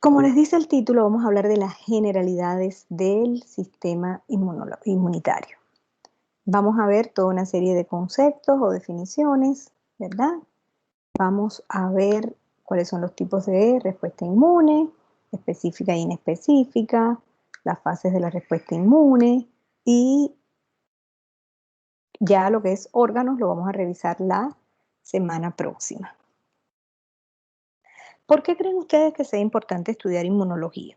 Como les dice el título, vamos a hablar de las generalidades del sistema inmunitario. Vamos a ver toda una serie de conceptos o definiciones, ¿verdad? Vamos a ver cuáles son los tipos de respuesta inmune, específica e inespecífica, las fases de la respuesta inmune y ya lo que es órganos lo vamos a revisar la semana próxima. ¿Por qué creen ustedes que sea importante estudiar inmunología?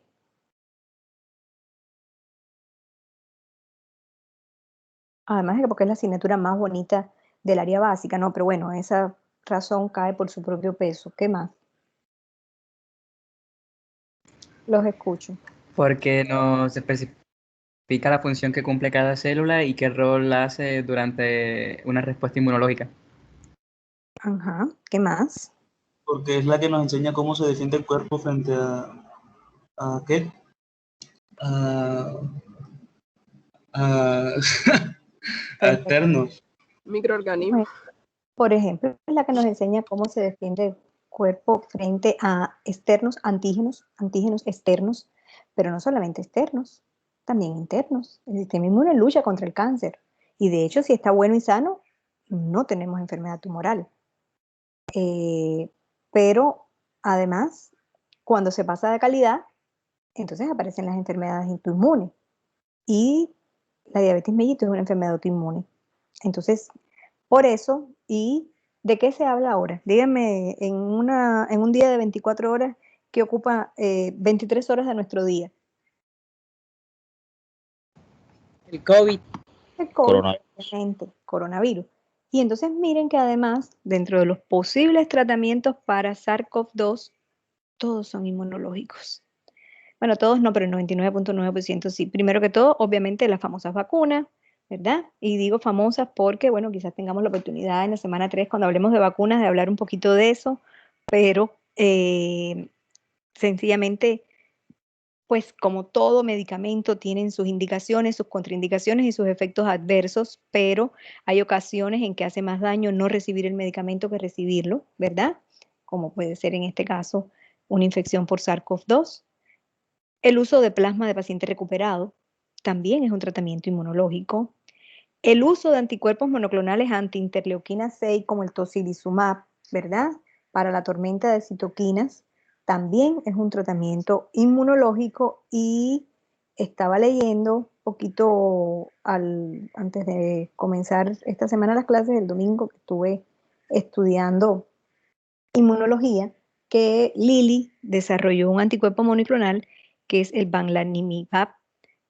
Además de que porque es la asignatura más bonita del área básica, ¿no? Pero bueno, esa razón cae por su propio peso. ¿Qué más? Los escucho. Porque nos especifica la función que cumple cada célula y qué rol hace durante una respuesta inmunológica. Ajá. ¿Qué más? Porque es la que nos enseña cómo se defiende el cuerpo frente a ¿qué? A externos. Microorganismos. Por ejemplo, es la que nos enseña cómo se defiende el cuerpo frente a externos, antígenos externos, pero no solamente externos, también internos. El sistema inmune lucha contra el cáncer y de hecho, si está bueno y sano, no tenemos enfermedad tumoral. Pero además, cuando se pasa de calidad, entonces aparecen las enfermedades autoinmunes y la diabetes mellitus es una enfermedad autoinmune. Entonces, por eso, ¿y de qué se habla ahora? Díganme, en un día de 24 horas, ¿qué ocupa 23 horas de nuestro día? El COVID. El COVID, obviamente, coronavirus. Y entonces miren que además, dentro de los posibles tratamientos para SARS-CoV-2, todos son inmunológicos. Bueno, todos no, pero el 99.9% sí. Primero que todo, obviamente, las famosas vacunas, ¿verdad? Y digo famosas porque, bueno, quizás tengamos la oportunidad en la semana 3, cuando hablemos de vacunas, de hablar un poquito de eso, pero sencillamente, pues como todo medicamento, tienen sus indicaciones, sus contraindicaciones y sus efectos adversos, pero hay ocasiones en que hace más daño no recibir el medicamento que recibirlo, ¿verdad? Como puede ser en este caso una infección por SARS-CoV-2. El uso de plasma de paciente recuperado también es un tratamiento inmunológico. El uso de anticuerpos monoclonales anti-interleuquina 6 como el tocilizumab, ¿verdad? Para la tormenta de citoquinas también es un tratamiento inmunológico y estaba leyendo un poquito antes de comenzar esta semana las clases, el domingo que estuve estudiando inmunología, que Lilly desarrolló un anticuerpo monoclonal que es el bamlanivimab,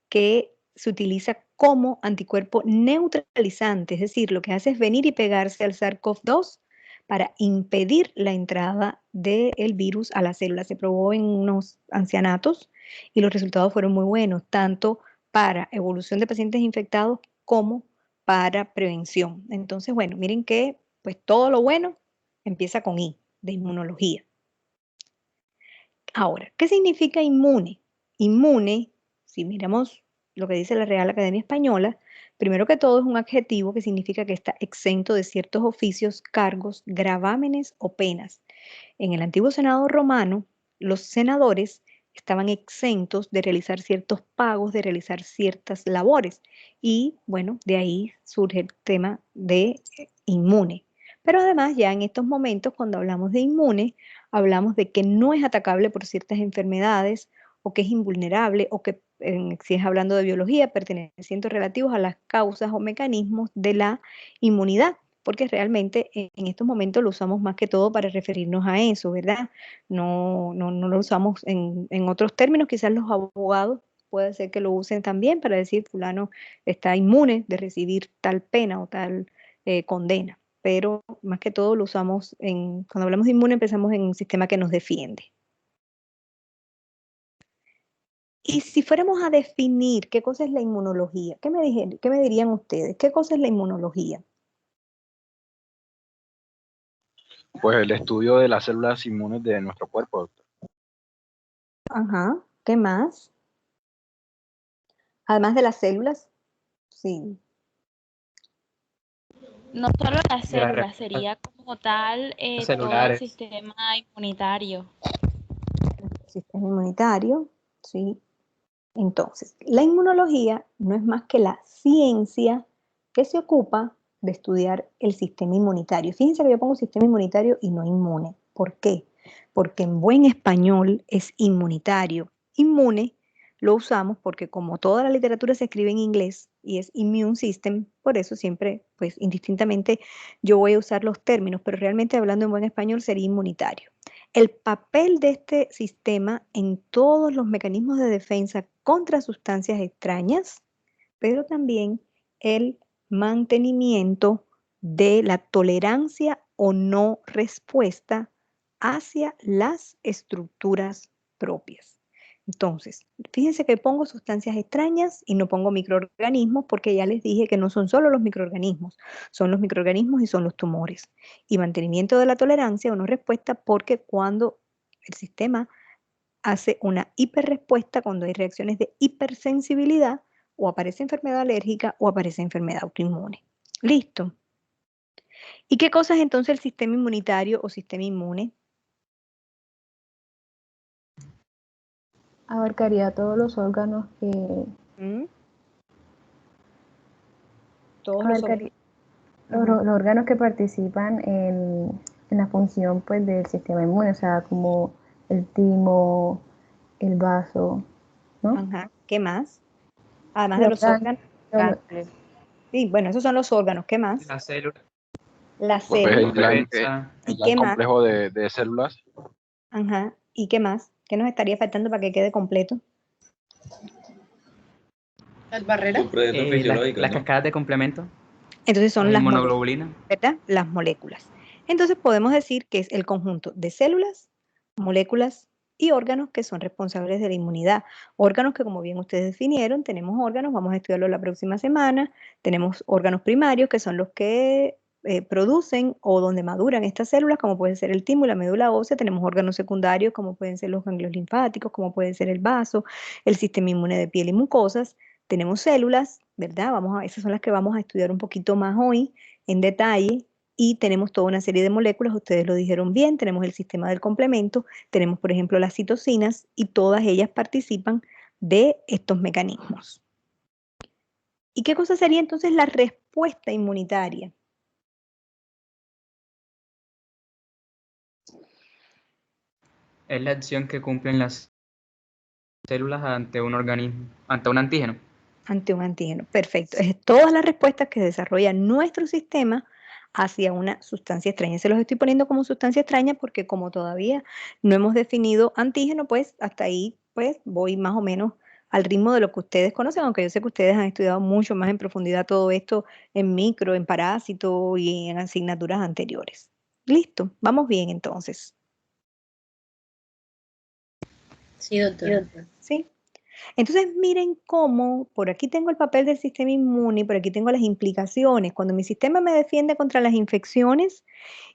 que se utiliza como anticuerpo neutralizante, es decir, lo que hace es venir y pegarse al SARS-CoV-2 para impedir la entrada del virus a la célula. Se probó en unos ancianatos y los resultados fueron muy buenos, tanto para evolución de pacientes infectados como para prevención. Entonces, bueno, miren que pues todo lo bueno empieza con I, de inmunología. Ahora, ¿qué significa inmune? Inmune, si miramos lo que dice la Real Academia Española, primero que todo es un adjetivo que significa que está exento de ciertos oficios, cargos, gravámenes o penas. En el antiguo Senado romano, los senadores estaban exentos de realizar ciertos pagos, de realizar ciertas labores. Y bueno, de ahí surge el tema de inmune. Pero además, ya en estos momentos, cuando hablamos de inmune, hablamos de que no es atacable por ciertas enfermedades o que es invulnerable o que, si es hablando de biología, pertenecientes relativos a las causas o mecanismos de la inmunidad, porque realmente en estos momentos lo usamos más que todo para referirnos a eso, ¿verdad? No lo usamos en otros términos, quizás los abogados puede ser que lo usen también para decir fulano está inmune de recibir tal pena o tal condena, pero más que todo lo usamos cuando hablamos de inmune pensamos en un sistema que nos defiende. Y si fuéramos a definir qué cosa es la inmunología, ¿qué me dirían ustedes? ¿Qué cosa es la inmunología? Pues el estudio de las células inmunes de nuestro cuerpo, doctor. Ajá, ¿qué más? Además de las células, sí. No solo las De las células, sería como tal todo el celulares. sistema inmunitario. sistema inmunitario, ¿sí? Entonces, la inmunología no es más que la ciencia que se ocupa de estudiar el sistema inmunitario. Fíjense que yo pongo sistema inmunitario y no inmune. ¿Por qué? Porque en buen español es inmunitario. Inmune lo usamos porque como toda la literatura se escribe en inglés y es immune system, por eso siempre, pues indistintamente, yo voy a usar los términos, pero realmente hablando en buen español sería inmunitario. El papel de este sistema en todos los mecanismos de defensa contra sustancias extrañas, pero también el mantenimiento de la tolerancia o no respuesta hacia las estructuras propias. Entonces, fíjense que pongo sustancias extrañas y no pongo microorganismos porque ya les dije que no son solo los microorganismos, son los microorganismos y son los tumores. Y mantenimiento de la tolerancia o no respuesta porque cuando el sistema hace una hiperrespuesta, cuando hay reacciones de hipersensibilidad, o aparece enfermedad alérgica o aparece enfermedad autoinmune. Listo. ¿Y qué cosa es entonces el sistema inmunitario o sistema inmune? Abarcaría todos los órganos que... ¿Mm? Todos los abarcaría órganos. los órganos que participan en la función pues, del sistema inmune, o sea, como el timo, el vaso, ¿no? Ajá. ¿Qué más? Además de Los los ganglios, órganos. Sí, bueno, esos son los órganos. ¿Qué más? La célula, Las Pues células. defensa, ¿Y el qué más? complejo de células. Ajá. ¿Y qué más? ¿Qué nos estaría faltando para que quede completo? Las barreras. las cascadas de complemento, Entonces son las las moléculas, inmunoglobulinas. ¿verdad? Las moléculas. Entonces podemos decir que es el conjunto de células, moléculas y órganos que son responsables de la inmunidad. Órganos que, como bien ustedes definieron, tenemos órganos, vamos a estudiarlo la próxima semana, tenemos órganos primarios que son los que producen o donde maduran estas células, como puede ser el timo y la médula ósea, tenemos órganos secundarios como pueden ser los ganglios linfáticos, como puede ser el vaso, el sistema inmune de piel y mucosas, tenemos células, ¿verdad? Esas son las que vamos a estudiar un poquito más hoy en detalle y tenemos toda una serie de moléculas, ustedes lo dijeron bien, tenemos el sistema del complemento, tenemos por ejemplo las citocinas y todas ellas participan de estos mecanismos. ¿Y qué cosa sería entonces la respuesta inmunitaria? Es la acción que cumplen las células ante un organismo, ante un antígeno. Ante un antígeno. Perfecto. Es todas las respuestas que desarrolla nuestro sistema hacia una sustancia extraña. Se los estoy poniendo como sustancia extraña porque como todavía no hemos definido antígeno, pues hasta ahí pues voy más o menos al ritmo de lo que ustedes conocen, aunque yo sé que ustedes han estudiado mucho más en profundidad todo esto en micro, en parásito y en asignaturas anteriores. Listo, vamos bien entonces. Sí, doctora. ¿Sí? Entonces miren cómo por aquí tengo el papel del sistema inmune y por aquí tengo las implicaciones. Cuando mi sistema me defiende contra las infecciones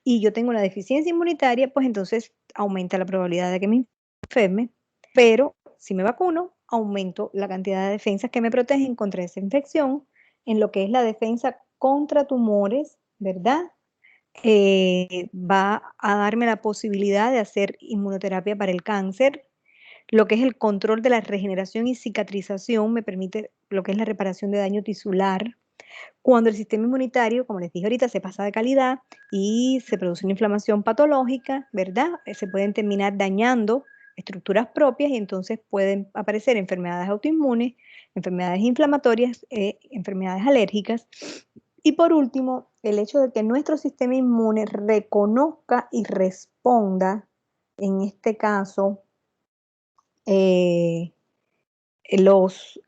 y yo tengo una deficiencia inmunitaria, pues entonces aumenta la probabilidad de que me enferme, pero si me vacuno, aumento la cantidad de defensas que me protegen contra esa infección en lo que es la defensa contra tumores, ¿verdad? Va a darme la posibilidad de hacer inmunoterapia para el cáncer, lo que es el control de la regeneración y cicatrización, me permite lo que es la reparación de daño tisular. Cuando el sistema inmunitario, como les dije ahorita, se pasa de calidad y se produce una inflamación patológica, ¿verdad? Se pueden terminar dañando estructuras propias y entonces pueden aparecer enfermedades autoinmunes, enfermedades inflamatorias, enfermedades alérgicas. Y por último, el hecho de que nuestro sistema inmune reconozca y responda, en este caso, eh, los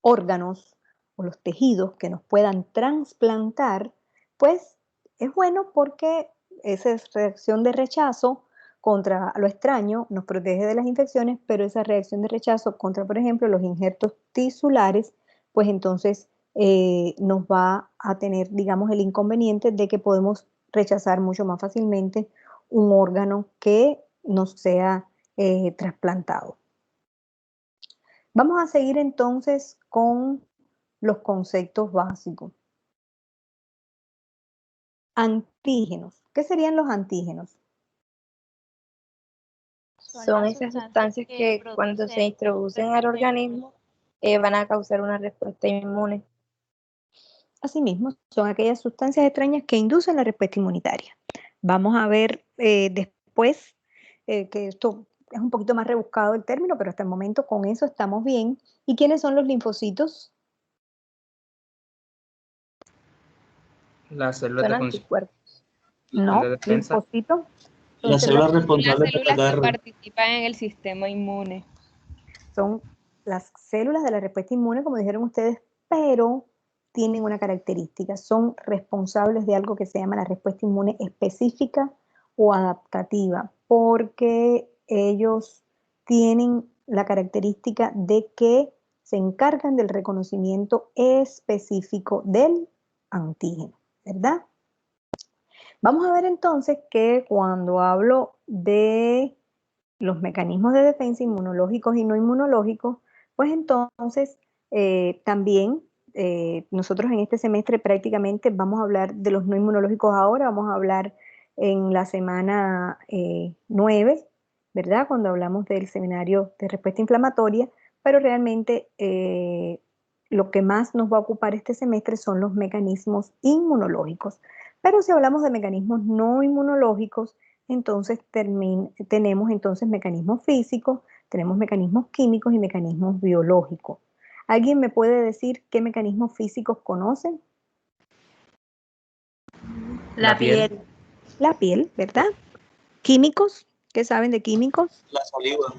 órganos o los tejidos que nos puedan trasplantar, pues es bueno porque esa reacción de rechazo contra lo extraño nos protege de las infecciones, pero esa reacción de rechazo contra, por ejemplo, los injertos tisulares, pues entonces nos va a tener, digamos, el inconveniente de que podemos rechazar mucho más fácilmente un órgano que nos sea trasplantado. Vamos a seguir entonces con los conceptos básicos. Antígenos. ¿Qué serían los antígenos? Son esas sustancias que cuando se introducen al organismo van a causar una respuesta inmune. Asimismo, son aquellas sustancias extrañas que inducen la respuesta inmunitaria. Vamos a ver después que esto es un poquito más rebuscado el término, pero hasta el momento con eso estamos bien. ¿Y quiénes son los linfocitos? Las células Son de función anticuerpos. No, de defensa. linfocitos. Las células Las responsables de células que atacar. participan en el sistema inmune. Son las células de la respuesta inmune, como dijeron ustedes, pero tienen una característica, son responsables de algo que se llama la respuesta inmune específica o adaptativa, porque ellos tienen la característica de que se encargan del reconocimiento específico del antígeno, ¿verdad? Vamos a ver entonces que cuando hablo de los mecanismos de defensa inmunológicos y no inmunológicos, pues entonces también nosotros en este semestre prácticamente vamos a hablar de los no inmunológicos ahora, vamos a hablar en la semana 9, ¿verdad? Cuando hablamos del seminario de respuesta inflamatoria, pero realmente lo que más nos va a ocupar este semestre son los mecanismos inmunológicos. Pero si hablamos de mecanismos no inmunológicos, entonces tenemos entonces mecanismos físicos, tenemos mecanismos químicos y mecanismos biológicos. ¿Alguien me puede decir qué mecanismos físicos conocen? La piel. La piel, ¿verdad? ¿Químicos? ¿Qué saben de químicos? La saliva.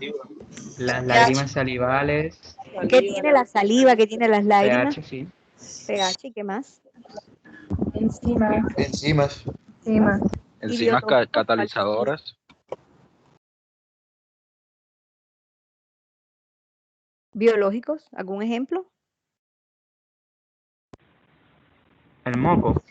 Las lágrimas salivales, ¿Qué tiene la saliva? ¿Qué tiene las lágrimas? pH, sí. pH, ¿qué más? Enzimas. Enzimas. Enzimas. Enzimas biológicos, catalizadoras. ¿Biológicos? ¿Algún ejemplo? El moco.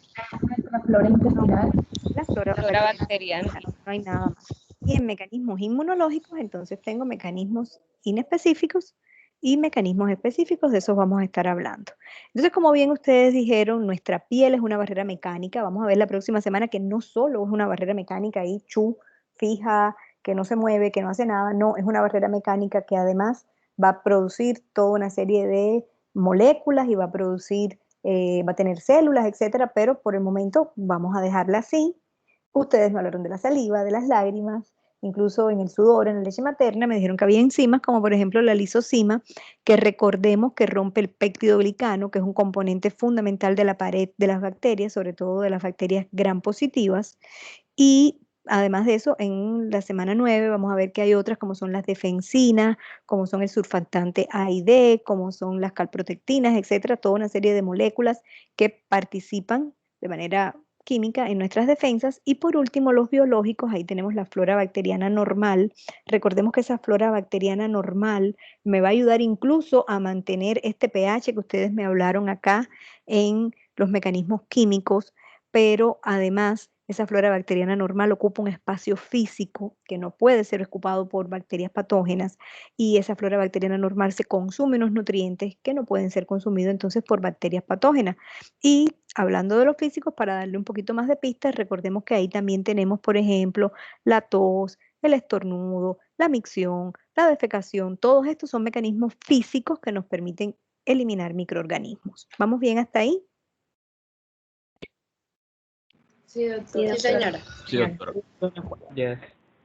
La flora intestinal. La flora Bacteriana. no hay nada más. Y en mecanismos inmunológicos, entonces tengo mecanismos inespecíficos y mecanismos específicos, de esos vamos a estar hablando. Entonces, como bien ustedes dijeron, nuestra piel es una barrera mecánica. Vamos a ver la próxima semana que no solo es una barrera mecánica ahí, fija, que no se mueve, que no hace nada. No, es una barrera mecánica que además va a producir toda una serie de moléculas y va a producir, va a tener células, etcétera, pero por el momento vamos a dejarla así. Ustedes me hablaron de la saliva, de las lágrimas, incluso en el sudor, en la leche materna, me dijeron que había enzimas, como por ejemplo la lisozima, que recordemos que rompe el péptido glicano, que es un componente fundamental de la pared de las bacterias, sobre todo de las bacterias gram positivas. Y además de eso, en la semana 9 vamos a ver que hay otras como son las defensinas, como son el surfactante A y D, como son las calprotectinas, etcétera, toda una serie de moléculas que participan de manera química en nuestras defensas. Y por último, los biológicos, ahí tenemos la flora bacteriana normal. Recordemos que esa flora bacteriana normal me va a ayudar incluso a mantener este pH que ustedes me hablaron acá en los mecanismos químicos, pero además esa flora bacteriana normal ocupa un espacio físico que no puede ser ocupado por bacterias patógenas, y esa flora bacteriana normal se consume unos nutrientes que no pueden ser consumidos entonces por bacterias patógenas. Y hablando de los físicos, para darle un poquito más de pistas, recordemos que ahí también tenemos, por ejemplo, la tos, el estornudo, la micción, la defecación. Todos estos son mecanismos físicos que nos permiten eliminar microorganismos. ¿Vamos bien hasta ahí? Sí, doctora. Sí, señora. Sí, doctora. Yes.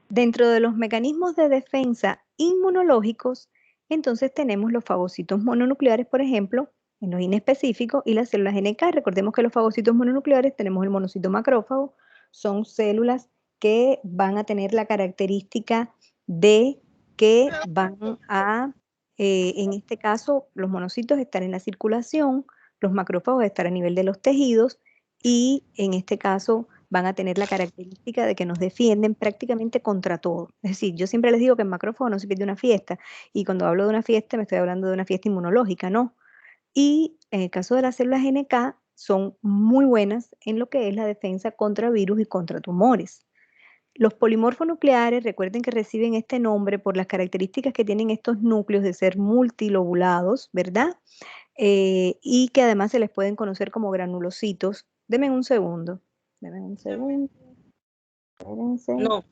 Dentro de los mecanismos de defensa inmunológicos, entonces tenemos los fagocitos mononucleares, por ejemplo, en los inespecíficos, y las células NK. Recordemos que los fagocitos mononucleares tenemos el monocito macrófago, son células que van a tener la característica de que van a, en este caso, los monocitos estar en la circulación, los macrófagos estar a nivel de los tejidos, y en este caso van a tener la característica de que nos defienden prácticamente contra todo. Es decir, yo siempre les digo que el macrófago no se pierde una fiesta, y cuando hablo de una fiesta me estoy hablando de una fiesta inmunológica, ¿no? Y en el caso de las células NK, son muy buenas en lo que es la defensa contra virus y contra tumores. Los polimorfos nucleares, recuerden que reciben este nombre por las características que tienen estos núcleos de ser multilobulados, ¿verdad? Y que además se les pueden conocer como granulocitos. Denme un segundo. Espérense. No.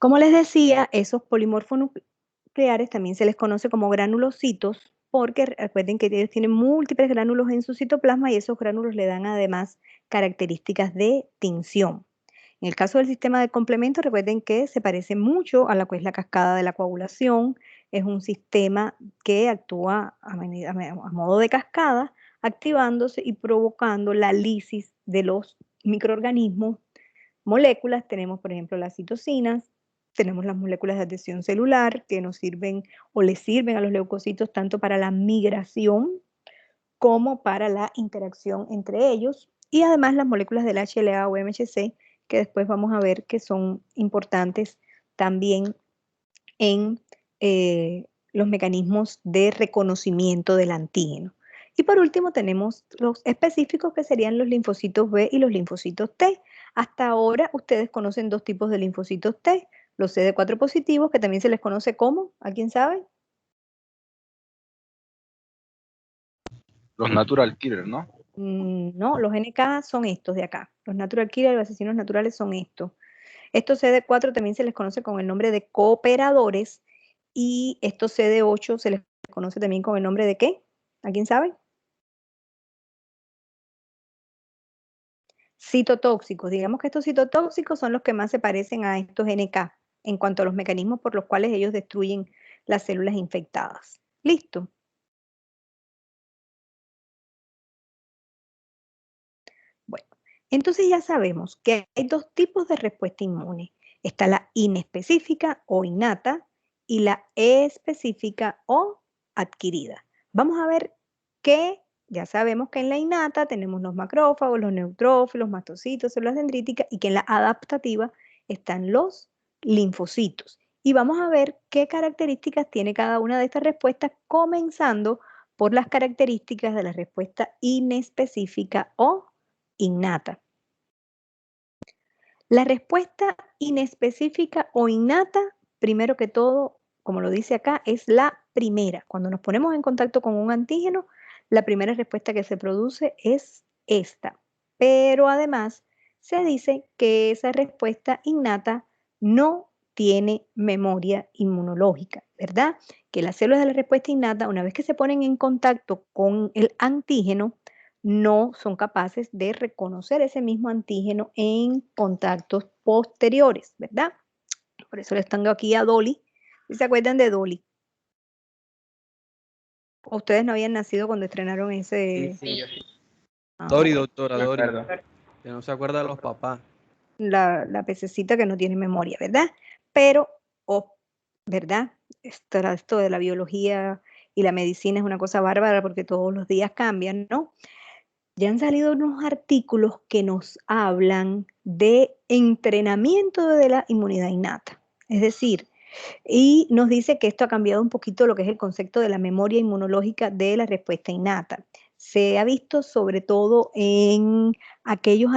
Como les decía, esos polimorfonucleares también se les conoce como granulocitos, porque recuerden que ellos tienen múltiples gránulos en su citoplasma y esos gránulos le dan además características de tinción. En el caso del sistema de complemento, recuerden que se parece mucho a lo que es la cascada de la coagulación. Es un sistema que actúa a modo de cascada, activándose y provocando la lisis de los microorganismos. Moléculas, tenemos por ejemplo las citocinas, tenemos las moléculas de adhesión celular que nos sirven o les sirven a los leucocitos tanto para la migración como para la interacción entre ellos, y además las moléculas del HLA o MHC, que después vamos a ver que son importantes también en los mecanismos de reconocimiento del antígeno. Y por último tenemos los específicos, que serían los linfocitos B y los linfocitos T. Hasta ahora ustedes conocen dos tipos de linfocitos T, los CD4 positivos, que también se les conoce como, ¿a quién sabe? Los natural killers, ¿no? No, los NK son estos de acá. Los natural killers, los asesinos naturales son estos. Estos CD4 también se les conoce con el nombre de cooperadores, y estos CD8 se les conoce también con el nombre de ¿qué? ¿A quién sabe? Citotóxicos. Digamos que estos citotóxicos son los que más se parecen a estos NK en cuanto a los mecanismos por los cuales ellos destruyen las células infectadas. ¿Listo? Bueno, entonces ya sabemos que hay dos tipos de respuesta inmune. Está la inespecífica o innata y la específica o adquirida. Vamos a ver que ya sabemos que en la innata tenemos los macrófagos, los neutrófilos, mastocitos, células dendríticas, y que en la adaptativa están los linfocitos. Y vamos a ver qué características tiene cada una de estas respuestas, comenzando por las características de la respuesta inespecífica o innata. La respuesta inespecífica o innata, primero que todo, como lo dice acá, es la primera. Cuando nos ponemos en contacto con un antígeno, la primera respuesta que se produce es esta. Pero además se dice que esa respuesta innata no tiene memoria inmunológica, ¿verdad? Que las células de la respuesta innata, una vez que se ponen en contacto con el antígeno, no son capaces de reconocer ese mismo antígeno en contactos posteriores, ¿verdad? Por eso les tengo aquí a Dolly. ¿Se acuerdan de Dolly? ¿O ustedes no habían nacido cuando estrenaron ese? Sí. Dory, doctora, Me Dory. acuerdo. Que no se acuerda de los papás. La pececita que no tiene memoria, ¿verdad? Pero, ¿verdad? Esto de la biología y la medicina es una cosa bárbara porque todos los días cambian, ¿no? Ya han salido unos artículos que nos hablan de entrenamiento de la inmunidad innata. Es decir, y nos dice que esto ha cambiado un poquito lo que es el concepto de la memoria inmunológica de la respuesta innata. Se ha visto sobre todo en aquellos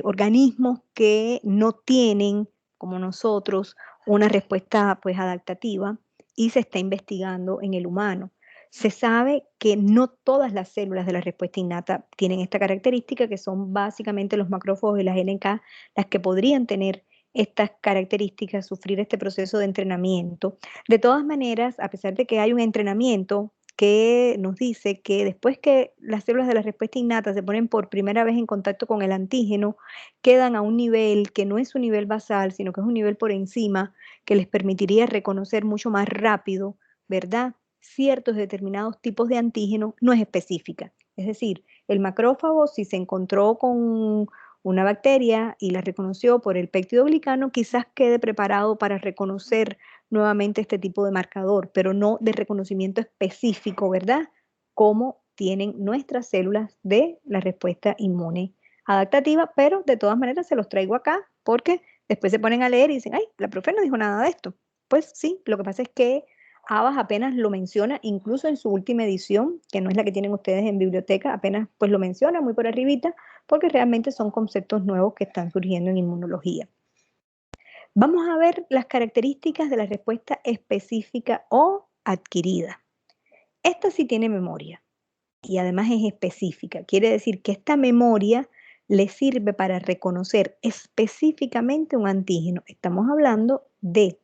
organismos que no tienen, como nosotros, una respuesta pues adaptativa, y se está investigando en el humano. Se sabe que no todas las células de la respuesta innata tienen esta característica, que son básicamente los macrófagos y las NK las que podrían tener estas características, sufrir este proceso de entrenamiento. De todas maneras, a pesar de que hay un entrenamiento que nos dice que después que las células de la respuesta innata se ponen por primera vez en contacto con el antígeno, quedan a un nivel que no es un nivel basal, sino que es un nivel por encima, que les permitiría reconocer mucho más rápido, ¿verdad?, ciertos determinados tipos de antígeno. No es específica. Es decir, el macrófago, si se encontró con una bacteria y la reconoció por el péptidoglicano, quizás quede preparado para reconocer nuevamente este tipo de marcador, pero no de reconocimiento específico, ¿verdad?, como tienen nuestras células de la respuesta inmune adaptativa. Pero de todas maneras se los traigo acá porque después se ponen a leer y dicen, ay, la profe no dijo nada de esto. Pues sí, lo que pasa es que Abbas apenas lo menciona, incluso en su última edición, que no es la que tienen ustedes en biblioteca, apenas pues lo menciona muy por arribita, porque realmente son conceptos nuevos que están surgiendo en inmunología. Vamos a ver las características de la respuesta específica o adquirida. Esta sí tiene memoria y además es específica. Quiere decir que esta memoria le sirve para reconocer específicamente un antígeno. Estamos hablando de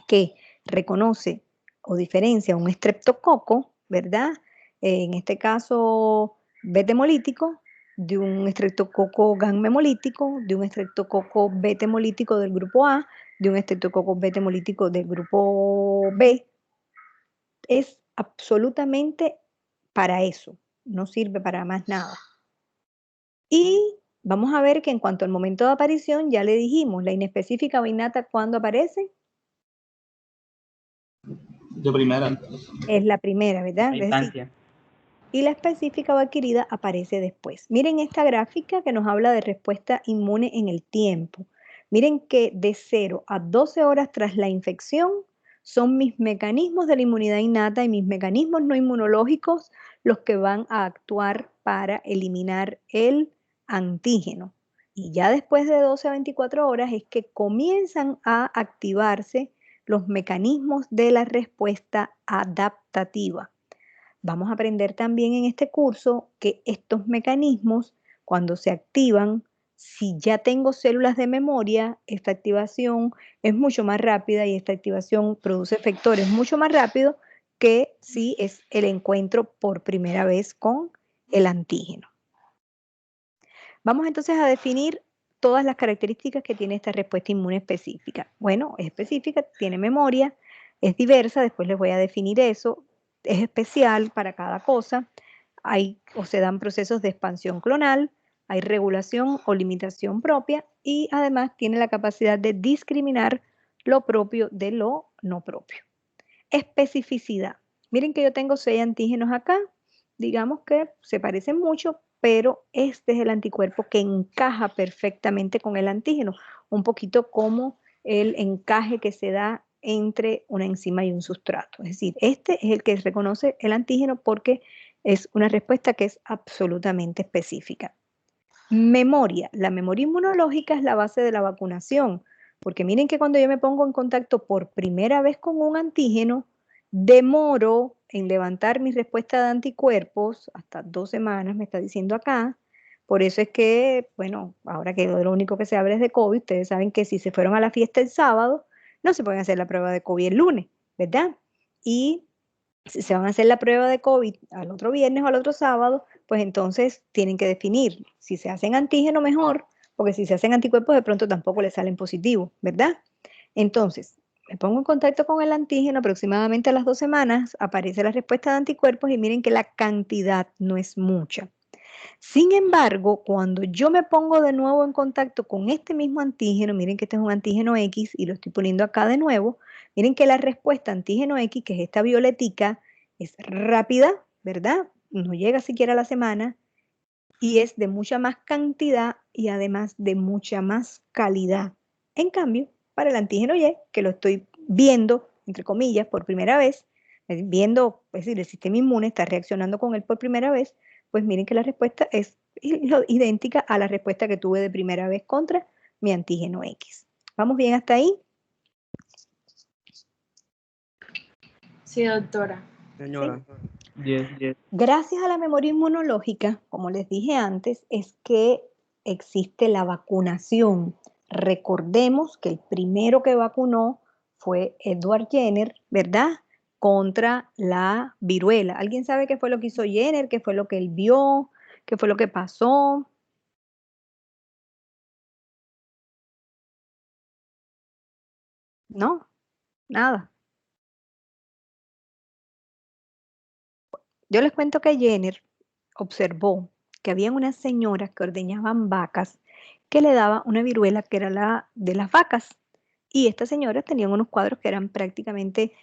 que reconoce o diferencia un estreptococo, ¿verdad? En este caso, beta-hemolítico, de un estreptococo gamma-hemolítico, de un estreptococo beta-hemolítico del grupo A, de un estreptococo beta-hemolítico del grupo B. Es absolutamente para eso, no sirve para más nada. Y vamos a ver que en cuanto al momento de aparición, ya le dijimos, la inespecífica o innata, ¿cuándo aparece? De primera. Es la primera, ¿verdad? La Es decir, infancia. y la específica o adquirida aparece después. Miren esta gráfica que nos habla de respuesta inmune en el tiempo. Miren que de 0 a 12 horas tras la infección son mis mecanismos de la inmunidad innata y mis mecanismos no inmunológicos los que van a actuar para eliminar el antígeno. Y ya después de 12 a 24 horas es que comienzan a activarse los mecanismos de la respuesta adaptativa. Vamos a aprender también en este curso que estos mecanismos, cuando se activan, si ya tengo células de memoria, esta activación es mucho más rápida y esta activación produce efectores mucho más rápido que si es el encuentro por primera vez con el antígeno. Vamos entonces a definir todas las características que tiene esta respuesta inmune específica. Bueno, es específica, tiene memoria, es diversa, después les voy a definir eso, es especial para cada cosa, hay o se dan procesos de expansión clonal, hay regulación o limitación propia y además tiene la capacidad de discriminar lo propio de lo no propio. Especificidad. Miren que yo tengo 6 antígenos acá, digamos que se parecen mucho, pero este es el anticuerpo que encaja perfectamente con el antígeno, un poquito como el encaje que se da entre una enzima y un sustrato. Es decir, este es el que reconoce el antígeno porque es una respuesta que es absolutamente específica. Memoria. La memoria inmunológica es la base de la vacunación, porque miren que cuando yo me pongo en contacto por primera vez con un antígeno, demoro en levantar mi respuesta de anticuerpos hasta 2 semanas, me está diciendo acá. Por eso es que, bueno, ahora que lo único que se habla es de COVID, ustedes saben que si se fueron a la fiesta el sábado, no se pueden hacer la prueba de COVID el lunes, ¿verdad? Y si se van a hacer la prueba de COVID al otro viernes o al otro sábado, pues entonces tienen que definir si se hacen antígeno mejor, porque si se hacen anticuerpos de pronto tampoco les salen positivos, ¿verdad? Entonces, me pongo en contacto con el antígeno aproximadamente a las 2 semanas, aparece la respuesta de anticuerpos y miren que la cantidad no es mucha. Sin embargo, cuando yo me pongo de nuevo en contacto con este mismo antígeno, miren que este es un antígeno X y lo estoy poniendo acá de nuevo, miren que la respuesta antígeno X, que es esta violetica, es rápida, ¿verdad? No llega siquiera a la semana y es de mucha más cantidad y además de mucha más calidad. En cambio, para el antígeno Y, que lo estoy viendo, entre comillas, por primera vez, viendo, es decir, el sistema inmune está reaccionando con él por primera vez, pues miren que la respuesta es idéntica a la respuesta que tuve de primera vez contra mi antígeno X. ¿Vamos bien hasta ahí? Sí, doctora. Señora. Yes. Gracias a la memoria inmunológica, como les dije antes, es que existe la vacunación. Recordemos que el primero que vacunó fue Edward Jenner, ¿verdad? Contra la viruela. ¿Alguien sabe qué fue lo que hizo Jenner? ¿Qué fue lo que él vio? ¿Qué fue lo que pasó? No, nada. Yo les cuento que Jenner observó que había unas señoras que ordeñaban vacas que le daba una viruela que era la de las vacas. Y estas señoras tenían unos cuadros que eran prácticamente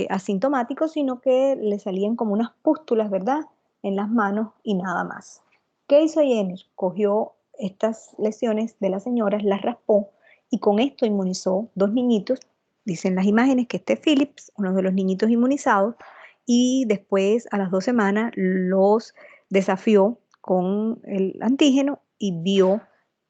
asintomáticos, sino que le salían como unas pústulas, ¿verdad? En las manos y nada más. ¿Qué hizo Jenner? Cogió estas lesiones de las señoras, las raspó y con esto inmunizó 2 niñitos. Dicen las imágenes que este es Phillips, uno de los niñitos inmunizados, y después a las 2 semanas los desafió con el antígeno y vio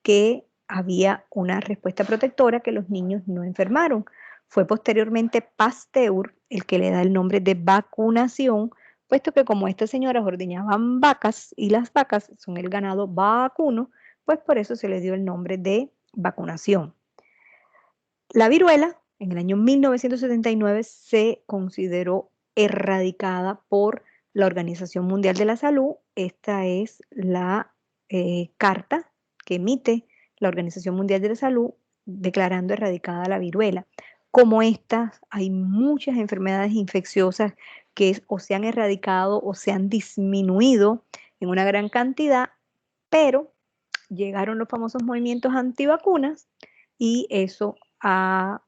que había una respuesta protectora, que los niños no enfermaron. Fue posteriormente Pasteur el que le da el nombre de vacunación, puesto que como estas señoras ordeñaban vacas y las vacas son el ganado vacuno, pues por eso se le dio el nombre de vacunación. La viruela, en el año 1979, se consideró erradicada por la Organización Mundial de la Salud. Esta es la carta que emite la Organización Mundial de la Salud declarando erradicada la viruela. Como estas, hay muchas enfermedades infecciosas que o se han erradicado o se han disminuido en una gran cantidad, pero llegaron los famosos movimientos antivacunas y eso ha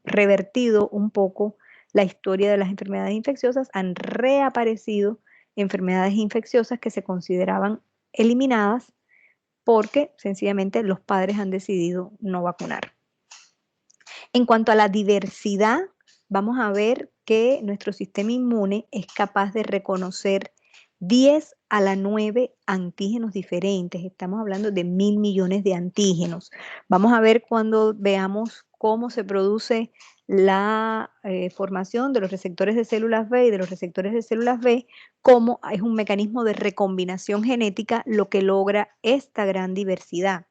revertido un poco la historia de las enfermedades infecciosas. Han reaparecido enfermedades infecciosas que se consideraban eliminadas porque sencillamente los padres han decidido no vacunar. En cuanto a la diversidad, vamos a ver que nuestro sistema inmune es capaz de reconocer 10 a la 9 antígenos diferentes. Estamos hablando de 1.000 millones de antígenos. Vamos a ver cuando veamos cómo se produce la formación de los receptores de células B y de los receptores de células B, cómo es un mecanismo de recombinación genética lo que logra esta gran diversidad.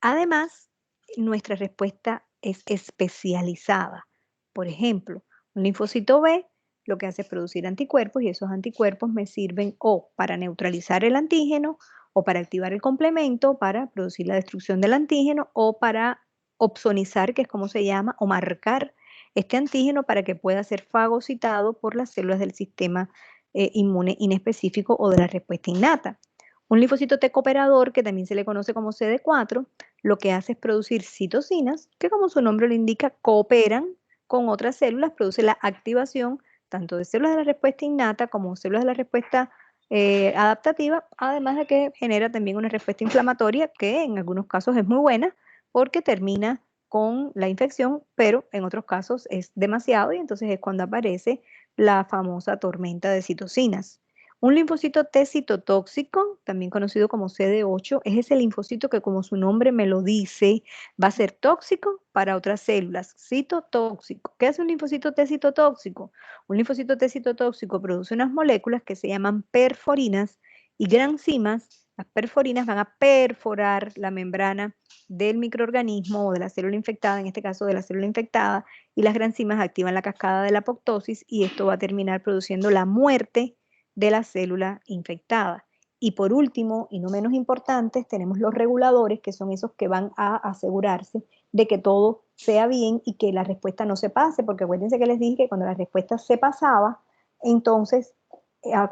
Además, nuestra respuesta es especializada. Por ejemplo, un linfocito B lo que hace es producir anticuerpos y esos anticuerpos me sirven o para neutralizar el antígeno o para activar el complemento, para producir la destrucción del antígeno o para opsonizar, que es como se llama, o marcar este antígeno para que pueda ser fagocitado por las células del sistema inmune inespecífico o de la respuesta innata. Un linfocito T cooperador, que también se le conoce como CD4, lo que hace es producir citocinas, que como su nombre lo indica, cooperan con otras células, produce la activación tanto de células de la respuesta innata como células de la respuesta adaptativa, además de que genera también una respuesta inflamatoria que en algunos casos es muy buena porque termina con la infección, pero en otros casos es demasiado y entonces es cuando aparece la famosa tormenta de citocinas. Un linfocito T citotóxico, también conocido como CD8, es ese linfocito que, como su nombre me lo dice, va a ser tóxico para otras células. Citotóxico. ¿Qué hace un linfocito T citotóxico? Un linfocito T citotóxico produce unas moléculas que se llaman perforinas y granzimas. Las perforinas van a perforar la membrana del microorganismo o de la célula infectada, en este caso de la célula infectada, y las granzimas activan la cascada de la apoptosis y esto va a terminar produciendo la muerte de la célula infectada. Y por último, y no menos importantes, tenemos los reguladores, que son esos que van a asegurarse de que todo sea bien y que la respuesta no se pase, porque acuérdense que les dije que cuando la respuesta se pasaba, entonces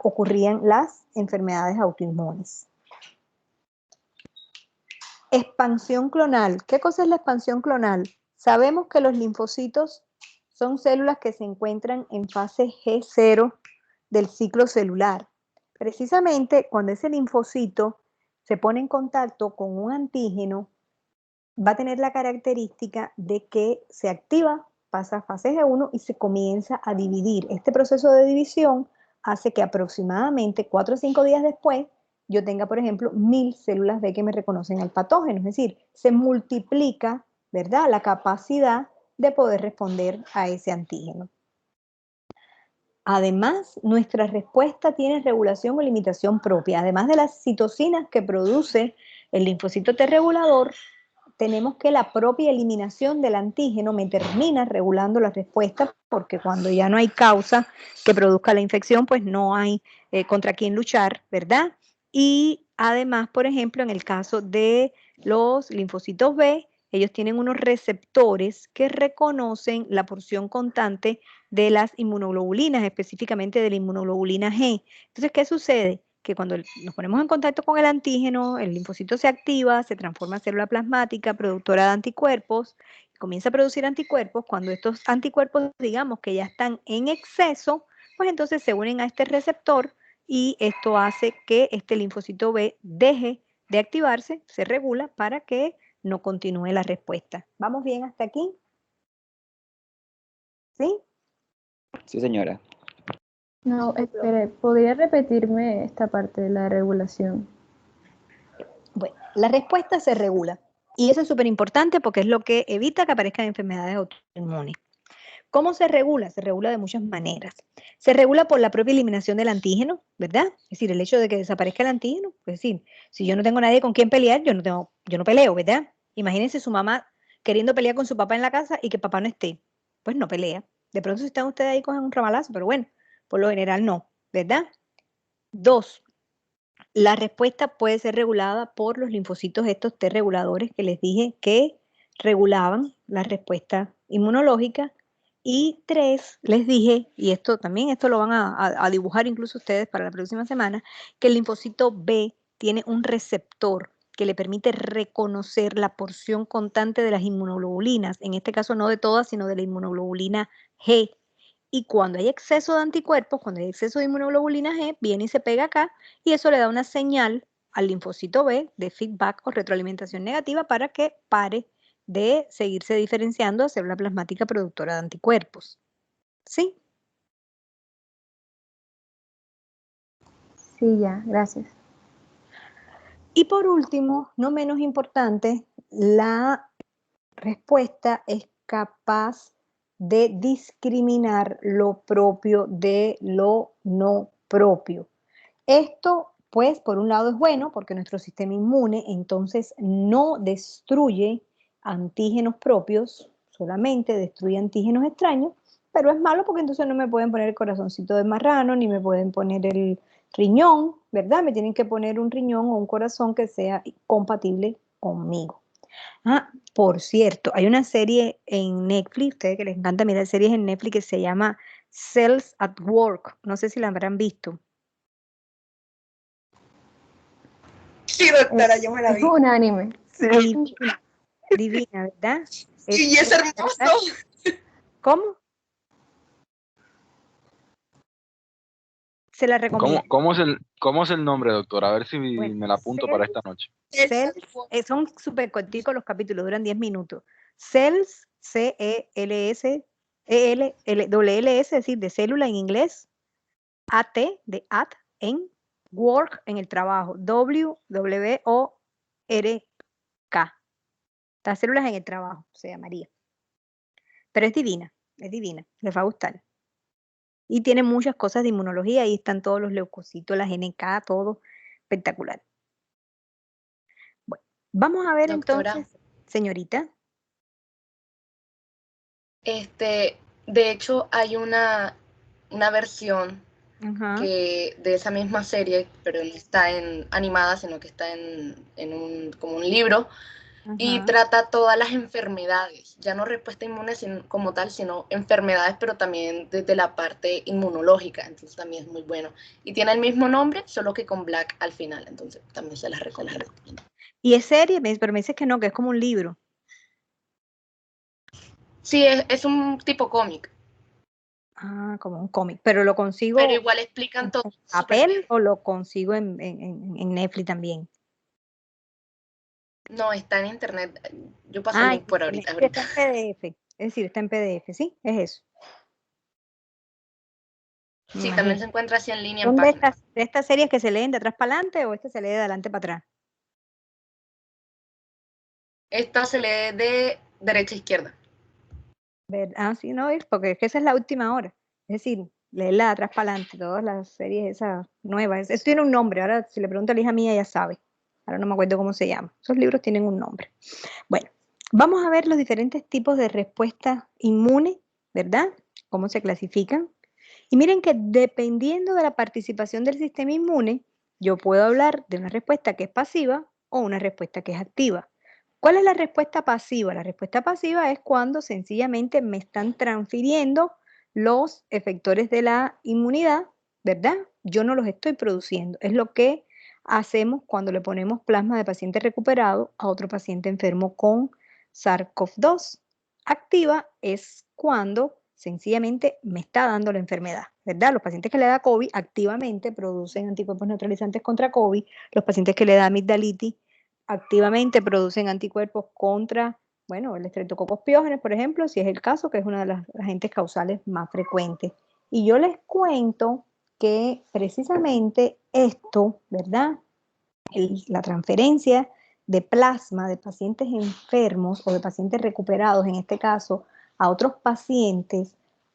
ocurrían las enfermedades autoinmunes. Expansión clonal. ¿Qué cosa es la expansión clonal? Sabemos que los linfocitos son células que se encuentran en fase G0 del ciclo celular. Precisamente cuando ese linfocito se pone en contacto con un antígeno, va a tener la característica de que se activa, pasa a fase G1 y se comienza a dividir. Este proceso de división hace que aproximadamente 4 o 5 días después yo tenga, por ejemplo, 1000 células B que me reconocen al patógeno. Es decir, se multiplica, ¿verdad?, la capacidad de poder responder a ese antígeno. Además, nuestra respuesta tiene regulación o limitación propia. Además de las citocinas que produce el linfocito T regulador, tenemos que la propia eliminación del antígeno me termina regulando la respuesta, porque cuando ya no hay causa que produzca la infección, pues no hay contra quién luchar, ¿verdad? Y además, por ejemplo, en el caso de los linfocitos B, ellos tienen unos receptores que reconocen la porción constante de las inmunoglobulinas, específicamente de la inmunoglobulina G. Entonces, ¿qué sucede? Que cuando nos ponemos en contacto con el antígeno, el linfocito se activa, se transforma en célula plasmática, productora de anticuerpos, comienza a producir anticuerpos. Cuando estos anticuerpos, digamos que ya están en exceso, pues entonces se unen a este receptor y esto hace que este linfocito B deje de activarse, se regula para que no continúe la respuesta. ¿Vamos bien hasta aquí? ¿Sí? Sí, señora. No, espere, ¿podría repetirme esta parte de la regulación? Bueno, la respuesta se regula y eso es súper importante porque es lo que evita que aparezcan enfermedades autoinmunes. ¿Cómo se regula? Se regula de muchas maneras. Se regula por la propia eliminación del antígeno, ¿verdad? Es decir, el hecho de que desaparezca el antígeno, pues sí, si yo no tengo nadie con quien pelear, yo no peleo, ¿verdad? Imagínense su mamá queriendo pelear con su papá en la casa y que papá no esté. Pues no pelea. De pronto si están ustedes ahí cogen un ramalazo, pero bueno, por lo general no, ¿verdad? 2, la respuesta puede ser regulada por los linfocitos, estos T reguladores que les dije que regulaban la respuesta inmunológica. Y 3, les dije, y esto lo van a dibujar incluso ustedes para la próxima semana, que el linfocito B tiene un receptor que le permite reconocer la porción constante de las inmunoglobulinas, en este caso no de todas, sino de la inmunoglobulina G. Y cuando hay exceso de anticuerpos, cuando hay exceso de inmunoglobulina G, viene y se pega acá y eso le da una señal al linfocito B de feedback o retroalimentación negativa para que pare de seguirse diferenciando a célula plasmática productora de anticuerpos. ¿Sí? Sí, ya, gracias. Y por último, no menos importante, la respuesta es capaz de discriminar lo propio de lo no propio. Esto, pues, por un lado es bueno porque nuestro sistema inmune entonces no destruye antígenos propios, solamente destruye antígenos extraños, pero es malo porque entonces no me pueden poner el corazoncito de marrano, ni me pueden poner el riñón, ¿verdad? Me tienen que poner un riñón o un corazón que sea compatible conmigo. Ah, por cierto, hay una serie en Netflix, ustedes que les encanta mirar series en Netflix que se llama Cells at Work. No sé si la habrán visto. Sí, doctora, yo me la Es vi. un anime. Sí. Divina, divina, ¿verdad? Y es hermoso. ¿Cómo? Se la recomiendo. ¿Cómo es el nombre, doctor? A ver si Bueno, me la apunto para esta noche. Cells, son súper corticos los capítulos, duran 10 minutos. Cells, C-E-L-S, E-L-L-S, es decir, de célula en inglés, A-T, de at, en work, en el trabajo, W-W-O-R-K. Las células en el trabajo, se llamaría. Pero es divina, les va a gustar. Y tiene muchas cosas de inmunología, ahí están todos los leucocitos, las NK, todo espectacular. Bueno, vamos a ver Doctora. entonces, señorita. De hecho, hay una versión Ajá. que de esa misma serie, pero no está en animada, sino que está como un libro, y Ajá. trata todas las enfermedades, ya no respuesta inmune como tal, sino enfermedades, pero también desde la parte inmunológica, entonces también es muy bueno. Y tiene el mismo nombre, solo que con Black al final, entonces también se las recomiendo. Y es serie, pero me dices que no, que es como un libro. Sí, es un tipo cómic. Ah, como un cómic, pero lo consigo Pero igual explican todo. en papel o lo consigo en Netflix también. No, está en internet. Yo paso el link por ahorita. Está en PDF, es decir, está en PDF, ¿sí? Es eso. Sí, también se encuentra así en línea en ¿Son página. de estas series que se leen de atrás para adelante o esta se lee de adelante para atrás? Esta se lee de derecha a izquierda. Ah, sí, no, porque es que esa es la última hora. Es decir, leerla de atrás para adelante, todas las series esas nuevas. Eso tiene un nombre, ahora si le pregunto a la hija mía, ella sabe. Ahora no me acuerdo cómo se llama. Esos libros tienen un nombre. Bueno, vamos a ver los diferentes tipos de respuesta inmune, ¿verdad? Cómo se clasifican. Y miren que dependiendo de la participación del sistema inmune, yo puedo hablar de una respuesta que es pasiva o una respuesta que es activa. ¿Cuál es la respuesta pasiva? La respuesta pasiva es cuando sencillamente me están transfiriendo los efectores de la inmunidad, ¿verdad? Yo no los estoy produciendo. Es lo que hacemos cuando le ponemos plasma de paciente recuperado a otro paciente enfermo con SARS-CoV-2. Activa es cuando sencillamente me está dando la enfermedad, ¿verdad? Los pacientes que le da COVID activamente producen anticuerpos neutralizantes contra COVID. Los pacientes que le da amigdalitis activamente producen anticuerpos contra, bueno, el Streptococcus pyogenes, por ejemplo, si es el caso, que es una de las agentes causales más frecuentes. Y yo les cuento que precisamente esto, ¿verdad? La transferencia de plasma de pacientes enfermos o de pacientes recuperados, en este caso, a otros pacientes,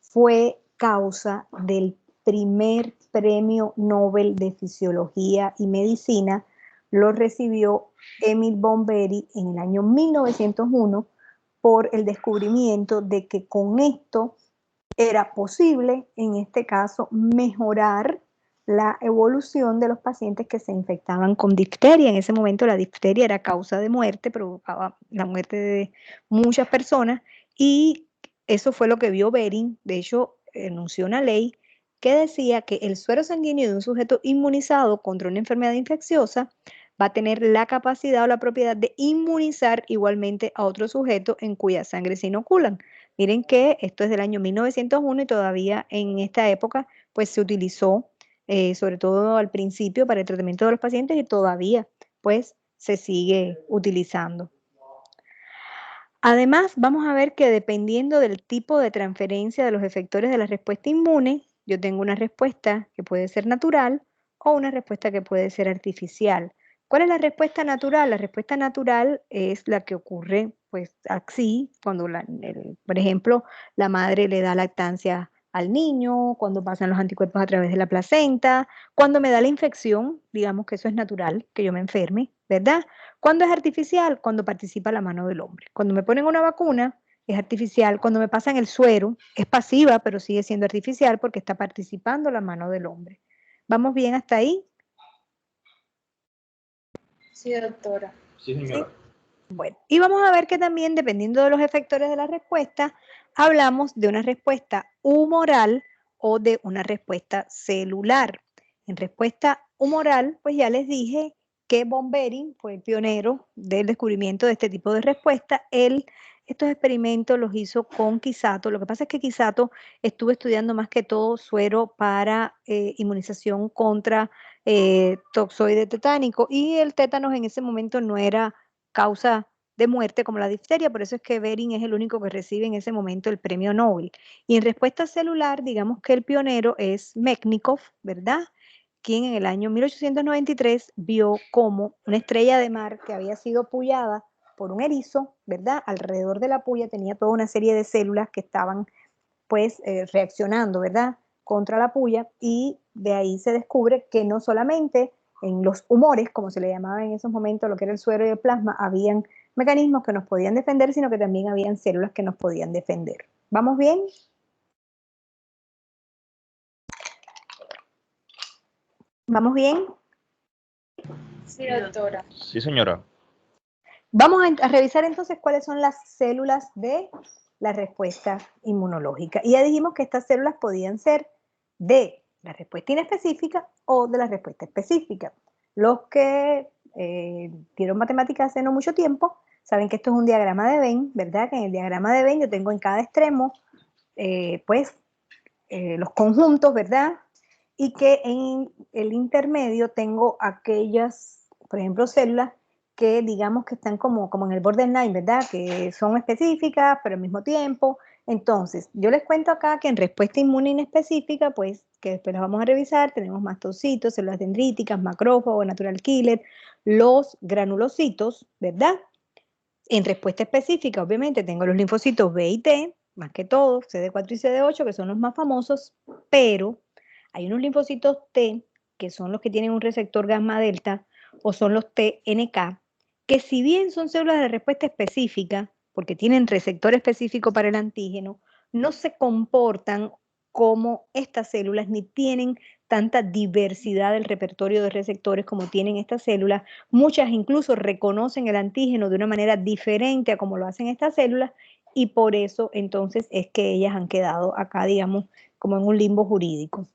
fue causa del primer premio Nobel de Fisiología y Medicina. Lo recibió Emil Bombery en el año 1901 por el descubrimiento de que con esto era posible, en este caso, mejorar la evolución de los pacientes que se infectaban con difteria. En ese momento la difteria era causa de muerte, provocaba la muerte de muchas personas, y eso fue lo que vio Behring. De hecho, enunció una ley que decía que el suero sanguíneo de un sujeto inmunizado contra una enfermedad infecciosa va a tener la capacidad o la propiedad de inmunizar igualmente a otro sujeto en cuya sangre se inoculan. Miren que esto es del año 1901 y todavía en esta época pues se utilizó, sobre todo al principio, para el tratamiento de los pacientes, y todavía pues se sigue utilizando. Además, vamos a ver que dependiendo del tipo de transferencia de los efectores de la respuesta inmune, yo tengo una respuesta que puede ser natural o una respuesta que puede ser artificial. ¿Cuál es la respuesta natural? La respuesta natural es la que ocurre, pues, así, cuando, por ejemplo, la madre le da lactancia al niño, cuando pasan los anticuerpos a través de la placenta, cuando me da la infección, digamos que eso es natural, que yo me enferme, ¿verdad? ¿Cuándo es artificial? Cuando participa la mano del hombre. Cuando me ponen una vacuna, es artificial. Cuando me pasan el suero, es pasiva, pero sigue siendo artificial porque está participando la mano del hombre. ¿Vamos bien hasta ahí? Sí, doctora. Sí, señora. ¿Sí? Bueno, y vamos a ver que también, dependiendo de los efectores de la respuesta, hablamos de una respuesta humoral o de una respuesta celular. En respuesta humoral, pues ya les dije que von Behring fue el pionero del descubrimiento de este tipo de respuesta. Él estos experimentos los hizo con Quisato. Lo que pasa es que Quisato estuvo estudiando más que todo suero para inmunización contra toxoide tetánico, y el tétanos en ese momento no era causa de muerte como la difteria, por eso es que Behring es el único que recibe en ese momento el premio Nobel. Y en respuesta celular, digamos que el pionero es Mechnikov, ¿verdad? Quien en el año 1893 vio cómo una estrella de mar que había sido pullada por un erizo, ¿verdad? Alrededor de la puya tenía toda una serie de células que estaban pues reaccionando, ¿verdad? Contra la puya, y de ahí se descubre que no solamente en los humores, como se le llamaba en esos momentos, lo que era el suero y el plasma, habían mecanismos que nos podían defender, sino que también habían células que nos podían defender. ¿Vamos bien? ¿Vamos bien? Sí, doctora. Sí, señora. Vamos a revisar entonces cuáles son las células de la respuesta inmunológica. Y ya dijimos que estas células podían ser de la respuesta inespecífica o de la respuesta específica. Los que dieron matemáticas hace no mucho tiempo saben que esto es un diagrama de Venn, ¿verdad? Que en el diagrama de Venn yo tengo en cada extremo, los conjuntos, ¿verdad? Y que en el intermedio tengo aquellas, por ejemplo, células que digamos que están como en el borderline, ¿verdad? Que son específicas, pero al mismo tiempo. Entonces, yo les cuento acá que en respuesta inmune inespecífica, pues, que después las vamos a revisar, tenemos mastocitos, células dendríticas, macrófagos, natural killer, los granulocitos, ¿verdad? En respuesta específica, obviamente, tengo los linfocitos B y T, más que todo, CD4 y CD8, que son los más famosos, pero hay unos linfocitos T, que son los que tienen un receptor gamma delta, o son los TNK, que si bien son células de respuesta específica, porque tienen receptor específico para el antígeno, no se comportan como estas células, ni tienen tanta diversidad del repertorio de receptores como tienen estas células. Muchas incluso reconocen el antígeno de una manera diferente a como lo hacen estas células, y por eso entonces es que ellas han quedado acá, digamos, como en un limbo jurídico.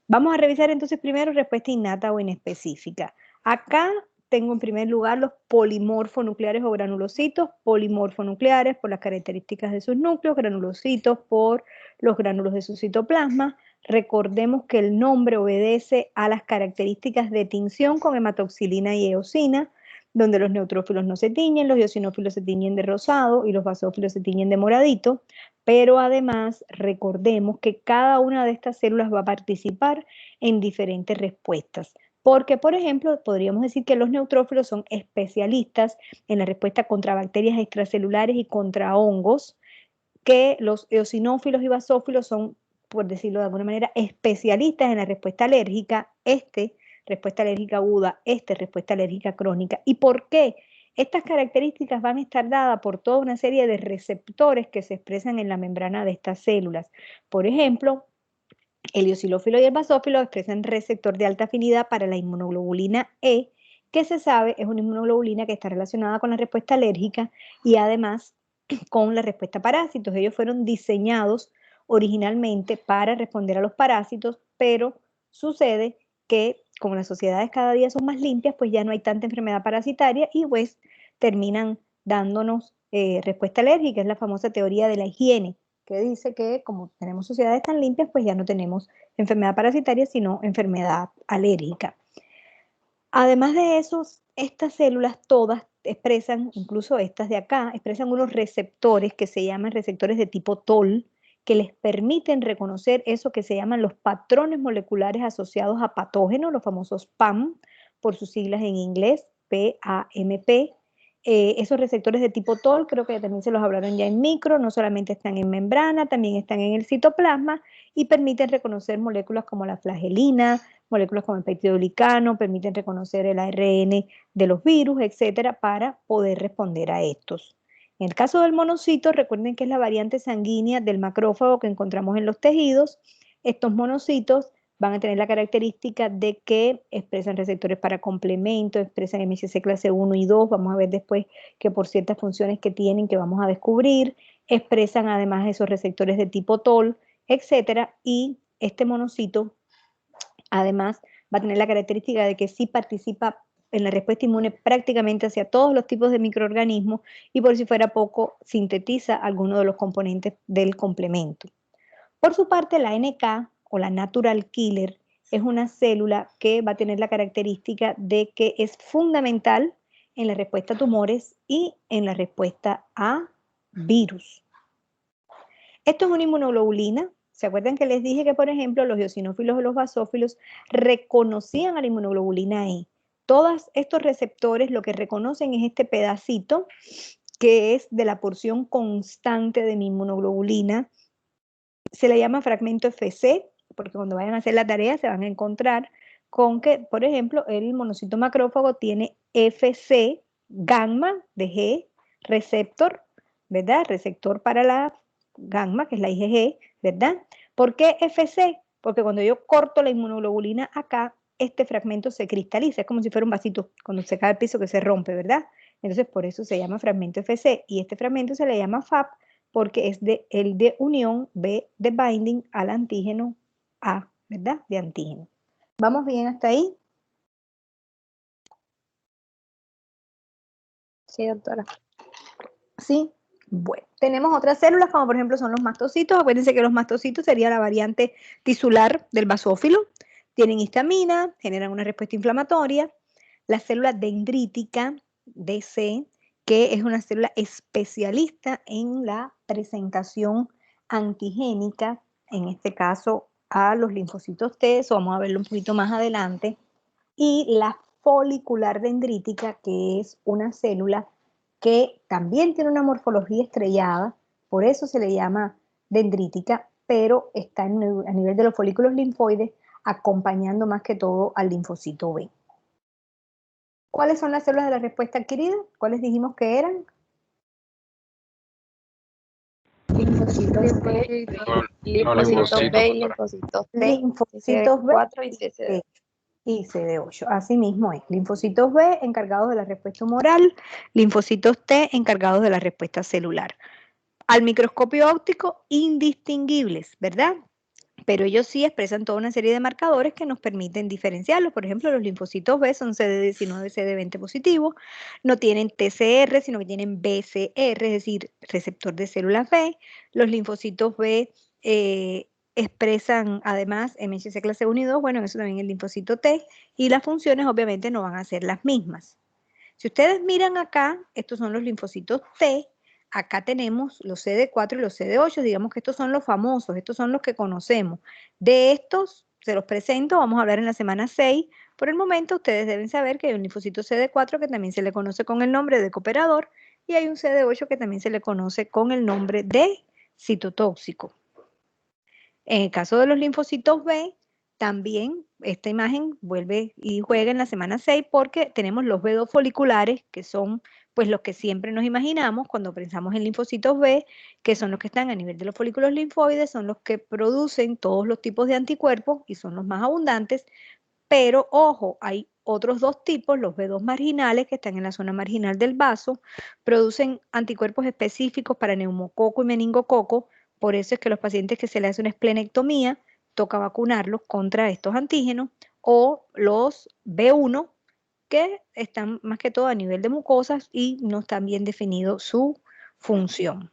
Vamos a revisar entonces primero respuesta innata o inespecífica. Acá tengo en primer lugar los polimorfonucleares o granulocitos, polimorfonucleares por las características de sus núcleos, granulocitos por los gránulos de su citoplasma. Recordemos que el nombre obedece a las características de tinción con hematoxilina y eosina, donde los neutrófilos no se tiñen, los eosinófilos se tiñen de rosado y los basófilos se tiñen de moradito, pero además recordemos que cada una de estas células va a participar en diferentes respuestas. Porque, por ejemplo, podríamos decir que los neutrófilos son especialistas en la respuesta contra bacterias extracelulares y contra hongos, que los eosinófilos y basófilos son, por decirlo de alguna manera, especialistas en la respuesta alérgica, respuesta alérgica aguda, respuesta alérgica crónica. ¿Y por qué? Estas características van a estar dadas por toda una serie de receptores que se expresan en la membrana de estas células. Por ejemplo, el eosinófilo y el basófilo expresan receptor de alta afinidad para la inmunoglobulina E, que se sabe es una inmunoglobulina que está relacionada con la respuesta alérgica y además con la respuesta a parásitos. Ellos fueron diseñados originalmente para responder a los parásitos, pero sucede que como las sociedades cada día son más limpias, pues ya no hay tanta enfermedad parasitaria y pues terminan dándonos respuesta alérgica. Es la famosa teoría de la higiene, que dice que como tenemos sociedades tan limpias, pues ya no tenemos enfermedad parasitaria, sino enfermedad alérgica. Además de eso, estas células todas expresan, incluso estas de acá, expresan unos receptores que se llaman receptores de tipo TOL, que les permiten reconocer eso que se llaman los patrones moleculares asociados a patógenos, los famosos PAM, por sus siglas en inglés, PAMP. Esos receptores de tipo TOL, creo que también se los hablaron ya en micro, no solamente están en membrana, también están en el citoplasma y permiten reconocer moléculas como la flagelina, moléculas como el peptidoglicano, permiten reconocer el ARN de los virus, etcétera, para poder responder a estos. En el caso del monocito, recuerden que es la variante sanguínea del macrófago que encontramos en los tejidos. Estos monocitos van a tener la característica de que expresan receptores para complemento, expresan MHC clase 1 y 2, vamos a ver después que por ciertas funciones que tienen que vamos a descubrir, expresan además esos receptores de tipo TOL, etcétera, y este monocito además va a tener la característica de que sí participa en la respuesta inmune prácticamente hacia todos los tipos de microorganismos y por si fuera poco, sintetiza algunos de los componentes del complemento. Por su parte, la NK o la Natural Killer es una célula que va a tener la característica de que es fundamental en la respuesta a tumores y en la respuesta a virus. Esto es una inmunoglobulina. ¿Se acuerdan que les dije que, por ejemplo, los eosinófilos o los basófilos reconocían a la inmunoglobulina E? Todos estos receptores lo que reconocen es este pedacito que es de la porción constante de mi inmunoglobulina. Se le llama fragmento FC, porque cuando vayan a hacer la tarea se van a encontrar con que, por ejemplo, el monocito macrófago tiene FC, gamma de G, receptor, ¿verdad? Receptor para la gamma, que es la IgG, ¿verdad? ¿Por qué FC? Porque cuando yo corto la inmunoglobulina acá, este fragmento se cristaliza, es como si fuera un vasito cuando se cae al piso que se rompe, ¿verdad? Entonces, por eso se llama fragmento FC, y este fragmento se le llama FAP, porque es el de unión, B de binding al antígeno, A, ¿verdad? De antígeno. ¿Vamos bien hasta ahí? Sí, doctora. Sí. Bueno, tenemos otras células como por ejemplo son los mastocitos. Acuérdense que los mastocitos sería la variante tisular del basófilo. Tienen histamina, generan una respuesta inflamatoria. La célula dendrítica, DC, que es una célula especialista en la presentación antigénica, en este caso a los linfocitos T, eso vamos a verlo un poquito más adelante, y la folicular dendrítica, que es una célula que también tiene una morfología estrellada, por eso se le llama dendrítica, pero está a nivel de los folículos linfoides, acompañando más que todo al linfocito B. ¿Cuáles son las células de la respuesta adquirida? ¿Cuáles dijimos que eran? Linfocitos B, linfocitos B y linfocitos T, Linfocitos B CD4 y TCD8. y CD8. Así mismo es. Linfocitos B encargados de la respuesta humoral, linfocitos T encargados de la respuesta celular. Al microscopio óptico, indistinguibles, ¿verdad? Pero ellos sí expresan toda una serie de marcadores que nos permiten diferenciarlos. Por ejemplo, los linfocitos B son CD19, CD20 positivos, no tienen TCR, sino que tienen BCR, es decir, receptor de células B. Los linfocitos B expresan además MHC clase 1 y 2, bueno, eso también el linfocito T, y las funciones obviamente no van a ser las mismas. Si ustedes miran acá, estos son los linfocitos T. Acá tenemos los CD4 y los CD8, digamos que estos son los famosos, estos son los que conocemos. De estos, se los presento, vamos a hablar en la semana 6. Por el momento, ustedes deben saber que hay un linfocito CD4 que también se le conoce con el nombre de cooperador y hay un CD8 que también se le conoce con el nombre de citotóxico. En el caso de los linfocitos B, también esta imagen vuelve y juega en la semana 6 porque tenemos los B2 foliculares, que son pues los que siempre nos imaginamos cuando pensamos en linfocitos B, que son los que están a nivel de los folículos linfoides, son los que producen todos los tipos de anticuerpos y son los más abundantes, pero ojo, hay otros dos tipos, los B2 marginales, que están en la zona marginal del vaso, producen anticuerpos específicos para neumococo y meningococo, por eso es que los pacientes que se les hace una esplenectomía, toca vacunarlos contra estos antígenos, o los B1, que están más que todo a nivel de mucosas y no están bien definido su función.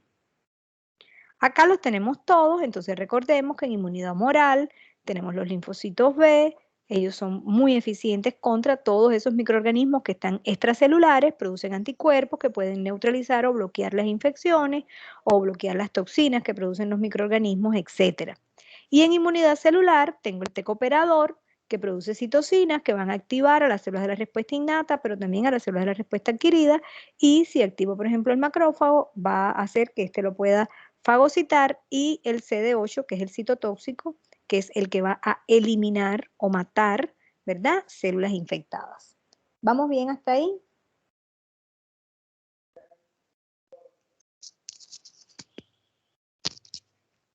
Acá los tenemos todos, entonces recordemos que en inmunidad humoral tenemos los linfocitos B, ellos son muy eficientes contra todos esos microorganismos que están extracelulares, producen anticuerpos que pueden neutralizar o bloquear las infecciones o bloquear las toxinas que producen los microorganismos, etc. Y en inmunidad celular tengo el T cooperador, que produce citocinas que van a activar a las células de la respuesta innata, pero también a las células de la respuesta adquirida, y si activo, por ejemplo, el macrófago, va a hacer que éste lo pueda fagocitar, y el CD8, que es el citotóxico, que es el que va a eliminar o matar, ¿verdad?, células infectadas. ¿Vamos bien hasta ahí?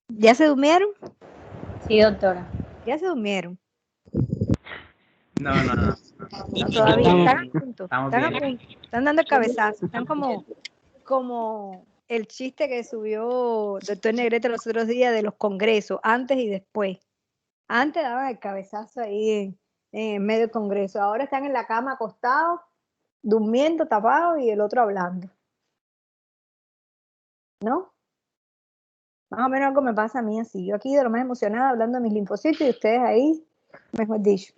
¿Ya se durmieron? Sí, doctora. ¿Ya se durmieron? No. No, todavía están a punto, Estamos están a bien. punto, están dando el cabezazo, están como el chiste que subió doctor Negrete los otros días de los congresos, antes y después. Antes daban el cabezazo ahí en medio del congreso, ahora están en la cama acostados, durmiendo, tapados, y el otro hablando. ¿No? Más o menos algo me pasa a mí así. Yo aquí de lo más emocionada hablando de mis linfocitos y ustedes ahí, mejor dicho.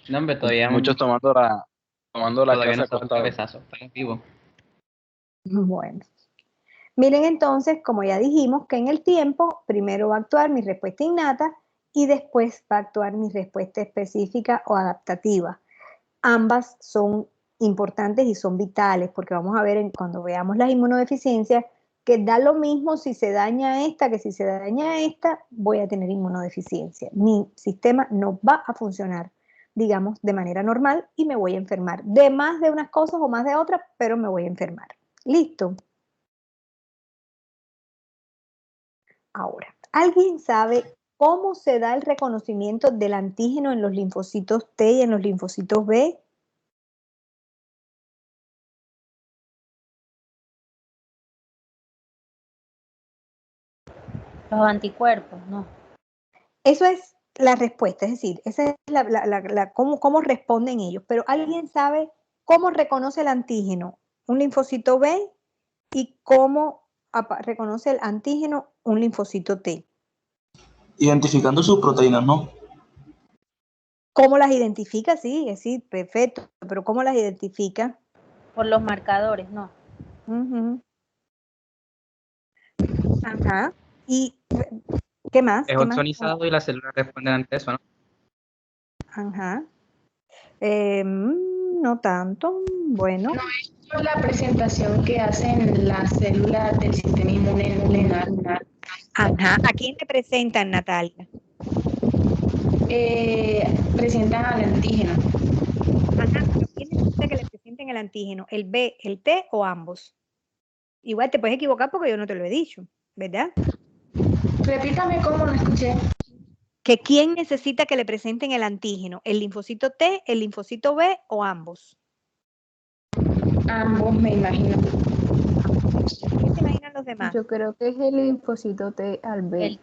No, hombre, todavía, Muchos tomando la todavía clase no estamos acostado. cabezazo, estamos vivos. Bueno. Miren entonces, como ya dijimos, que en el tiempo primero va a actuar mi respuesta innata y después va a actuar mi respuesta específica o adaptativa. Ambas son importantes y son vitales, porque vamos a ver cuando veamos las inmunodeficiencias que da lo mismo si se daña esta que si se daña esta, voy a tener inmunodeficiencia. Mi sistema no va a funcionar, digamos, de manera normal y me voy a enfermar de más de unas cosas o más de otras, pero me voy a enfermar. ¿Listo? Ahora, ¿alguien sabe cómo se da el reconocimiento del antígeno en los linfocitos T y en los linfocitos B? Los anticuerpos, no. Eso es la respuesta, es decir, esa es cómo responden ellos. Pero ¿alguien sabe cómo reconoce el antígeno un linfocito B y cómo reconoce el antígeno un linfocito T? Identificando sus proteínas, ¿no? ¿Cómo las identifica? Sí, perfecto. Pero ¿cómo las identifica? Por los marcadores, no. Ajá. ¿Y qué más? Es ozonizado y las células responden ante eso, ¿no? Ajá. No tanto. Bueno. No es por la presentación que hacen las células del sistema inmune. Ajá. ¿A quién le presentan, Natalia? Presentan al antígeno. Ajá. ¿Pero quién necesita que le presenten el antígeno? ¿El B, el T o ambos? Igual te puedes equivocar porque yo no te lo he dicho, ¿verdad? Repítame cómo no escuché. ¿Que quién necesita que le presenten el antígeno? ¿El linfocito T, el linfocito B o ambos? Ambos, me imagino. ¿Qué se imaginan los demás? Yo creo que es el linfocito T al B.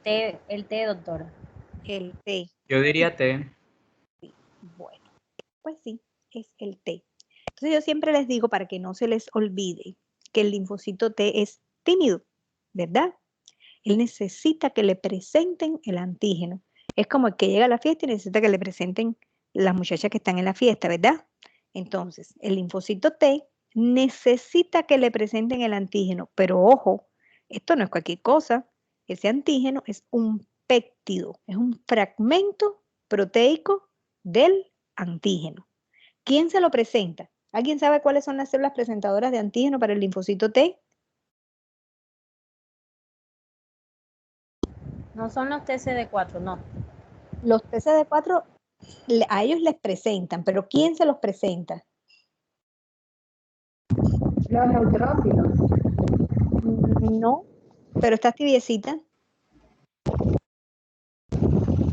El T, doctora. El T. Yo diría T. Bueno, pues sí, es el T. Entonces yo siempre les digo, para que no se les olvide, que el linfocito T es tímido, ¿verdad? Él necesita que le presenten el antígeno. Es como el que llega a la fiesta y necesita que le presenten las muchachas que están en la fiesta, ¿verdad? Entonces, el linfocito T necesita que le presenten el antígeno, pero ojo, esto no es cualquier cosa. Ese antígeno es un péptido, es un fragmento proteico del antígeno. ¿Quién se lo presenta? ¿Alguien sabe cuáles son las células presentadoras de antígeno para el linfocito T? No son los TCD4, no. Los TCD4 a ellos les presentan, pero ¿quién se los presenta? Los neutrófilos. No, pero está tibiecita.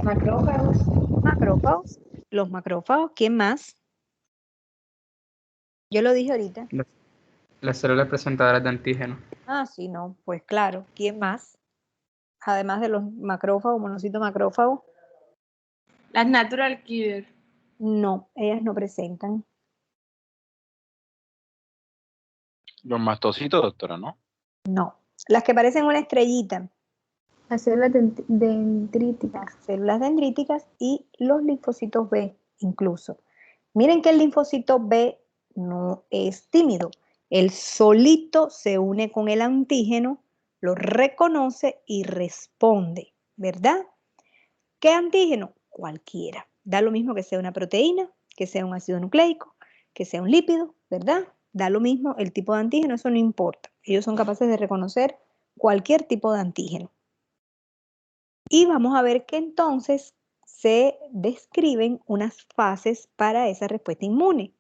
Macrófagos. Macrófagos. Los macrófagos, ¿quién más? Yo lo dije ahorita. Las células presentadoras de antígenos. Ah, sí, no, pues claro, ¿quién más? Además de los macrófagos, monocitos macrófagos. Las natural killer. No, ellas no presentan. Los mastocitos, doctora, ¿no? No. Las que parecen una estrellita. Las células dendríticas. Las células dendríticas y los linfocitos B incluso. Miren que el linfocito B no es tímido. Él solito se une con el antígeno, lo reconoce y responde, ¿verdad? ¿Qué antígeno? Cualquiera. Da lo mismo que sea una proteína, que sea un ácido nucleico, que sea un lípido, ¿verdad? Da lo mismo el tipo de antígeno, eso no importa. Ellos son capaces de reconocer cualquier tipo de antígeno. Y vamos a ver que entonces se describen unas fases para esa respuesta inmune.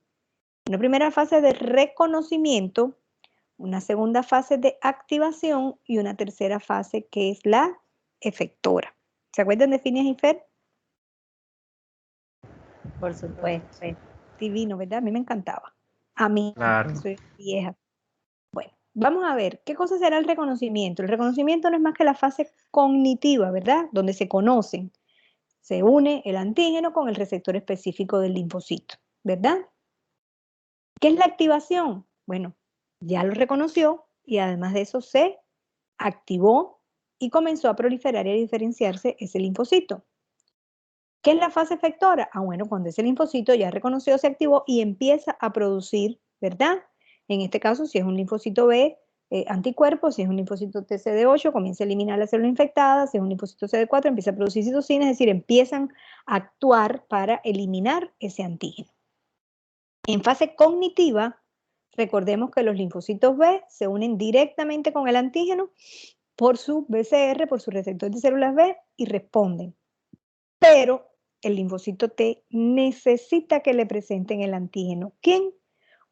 Una primera fase de reconocimiento, una segunda fase de activación y una tercera fase que es la efectora. ¿Se acuerdan de Phineas y Ferb? Por supuesto. Divino, ¿verdad? A mí me encantaba. A mí, Claro. que soy vieja. Bueno, vamos a ver, ¿qué cosa será el reconocimiento? El reconocimiento no es más que la fase cognitiva, ¿verdad? Donde se conocen. Se une el antígeno con el receptor específico del linfocito, ¿verdad? ¿Qué es la activación? Bueno, ya lo reconoció y además de eso se activó y comenzó a proliferar y a diferenciarse ese linfocito. ¿Qué es la fase efectora? Ah, bueno, cuando ese linfocito ya reconoció, se activó y empieza a producir, ¿verdad? En este caso, si es un linfocito B, anticuerpos, si es un linfocito TCD8, comienza a eliminar la célula infectada, si es un linfocito CD4, empieza a producir citocinas, es decir, empiezan a actuar para eliminar ese antígeno. En fase cognitiva, recordemos que los linfocitos B se unen directamente con el antígeno por su BCR, por su receptor de células B y responden. Pero el linfocito T necesita que le presenten el antígeno. ¿Quién?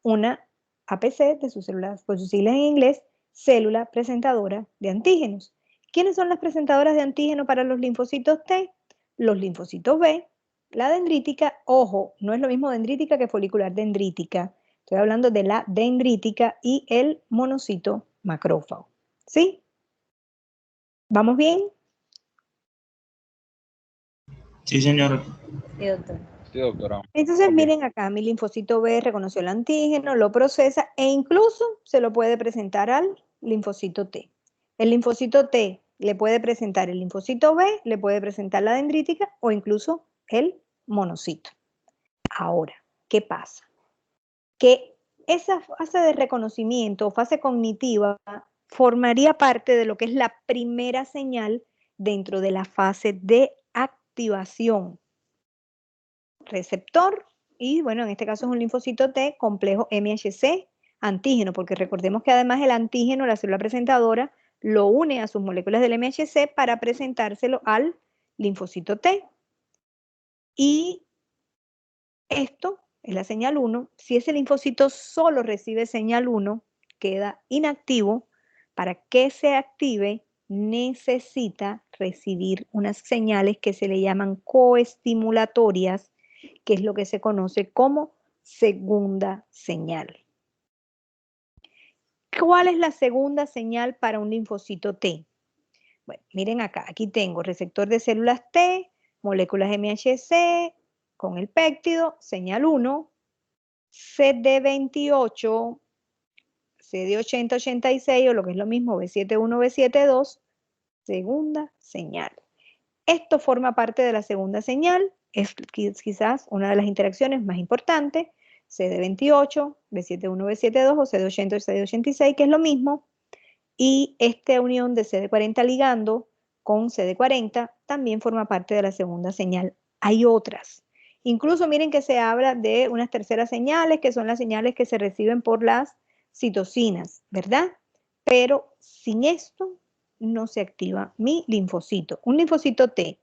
Una APC de sus células, por sus siglas en inglés, célula presentadora de antígenos. ¿Quiénes son las presentadoras de antígeno para los linfocitos T? Los linfocitos B, la dendrítica, ojo, no es lo mismo dendrítica que folicular dendrítica. Estoy hablando de la dendrítica y el monocito macrófago. ¿Sí? ¿Vamos bien? Sí, señora. Sí, doctor. Sí, doctora. Entonces, miren acá, mi linfocito B reconoció el antígeno, lo procesa e incluso se lo puede presentar al linfocito T. El linfocito T le puede presentar el linfocito B, le puede presentar la dendrítica o incluso el monocito. Ahora, ¿qué pasa? Que esa fase de reconocimiento o fase cognitiva formaría parte de lo que es la primera señal dentro de la fase de activación. Receptor y, bueno, en este caso es un linfocito T complejo MHC antígeno, porque recordemos que además el antígeno, la célula presentadora, lo une a sus moléculas del MHC para presentárselo al linfocito T. Y esto es la señal 1. Si ese linfocito solo recibe señal 1, queda inactivo. Para que se active, necesita recibir unas señales que se le llaman coestimulatorias, que es lo que se conoce como segunda señal. ¿Cuál es la segunda señal para un linfocito T? Bueno, miren acá, aquí tengo receptor de células T, moléculas MHC con el péptido, señal 1, CD28, CD8086 o lo que es lo mismo, B71, B72, segunda señal. Esto forma parte de la segunda señal, es quizás una de las interacciones más importantes, CD28, B71, B72 o CD80, CD86, que es lo mismo, y esta unión de CD40 ligando con CD40 también forma parte de la segunda señal. Hay otras. Incluso miren que se habla de unas terceras señales, que son las señales que se reciben por las citocinas, ¿verdad? Pero sin esto no se activa mi linfocito. Un linfocito T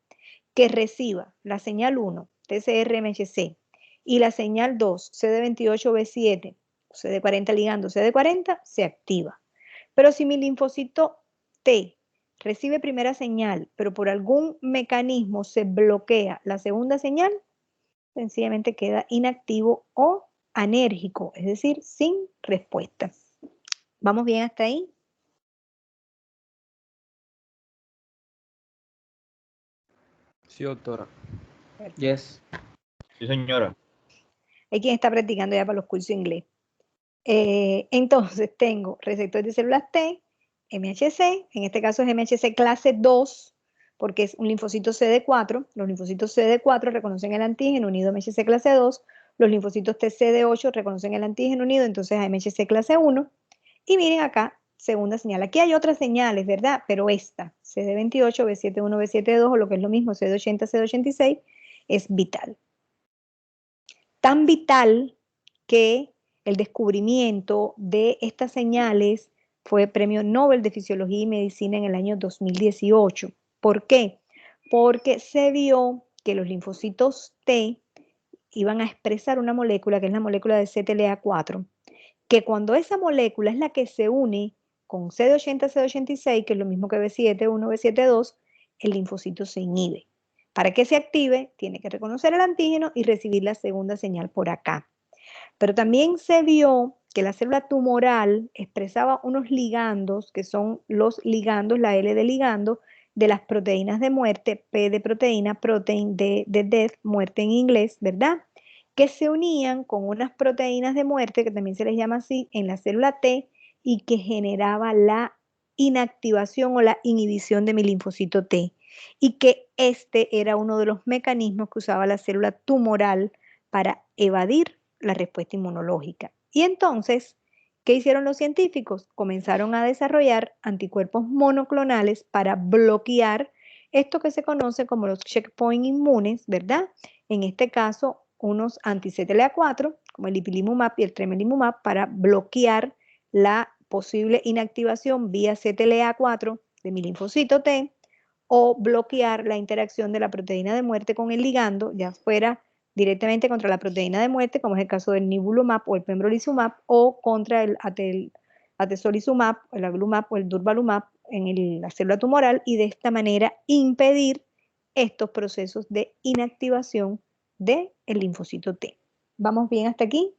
que reciba la señal 1, TCR-MHC, y la señal 2, CD28B7, CD40 ligando CD40, se activa. Pero si mi linfocito T recibe primera señal, pero por algún mecanismo se bloquea la segunda señal, sencillamente queda inactivo o anérgico, es decir, sin respuesta. ¿Vamos bien hasta ahí? Sí, doctora. Yes. Sí, señora. Hay quien está practicando ya para los cursos de inglés. Entonces tengo receptor de células T, MHC, en este caso es MHC clase 2, porque es un linfocito CD4. Los linfocitos CD4 reconocen el antígeno unido a MHC clase 2. Los linfocitos TCD8 reconocen el antígeno unido entonces a MHC clase 1. Y miren acá, segunda señal. Aquí hay otras señales, ¿verdad? Pero esta, CD28, B71, B72, o lo que es lo mismo, CD80, CD86, es vital. Tan vital que el descubrimiento de estas señales fue Premio Nobel de Fisiología y Medicina en el año 2018. ¿Por qué? Porque se vio que los linfocitos T iban a expresar una molécula, que es la molécula de CTLA4, que cuando esa molécula es la que se une con CD80, CD86, que es lo mismo que B71, B72, el linfocito se inhibe. Para que se active, tiene que reconocer el antígeno y recibir la segunda señal por acá. Pero también se vio que la célula tumoral expresaba unos ligandos, que son los ligandos, la L de ligando, de las proteínas de muerte, P de proteína, protein de death, muerte en inglés, ¿verdad? Que se unían con unas proteínas de muerte, que también se les llama así, en la célula T, y que generaba la inactivación o la inhibición de mi linfocito T. Y que este era uno de los mecanismos que usaba la célula tumoral para evadir la respuesta inmunológica. Y entonces, ¿qué hicieron los científicos? Comenzaron a desarrollar anticuerpos monoclonales para bloquear esto que se conoce como los checkpoint inmunes, ¿verdad? En este caso, unos anti-CTLA4, como el ipilimumab y el tremelimumab, para bloquear la posible inactivación vía CTLA4 de mi linfocito T, o bloquear la interacción de la proteína de muerte con el ligando, ya fuera directamente contra la proteína de muerte, como es el caso del nivolumab o el pembrolizumab, o contra el atezolizumab, el avelumab o el durvalumab en la célula tumoral, y de esta manera impedir estos procesos de inactivación del linfocito T. ¿Vamos bien hasta aquí?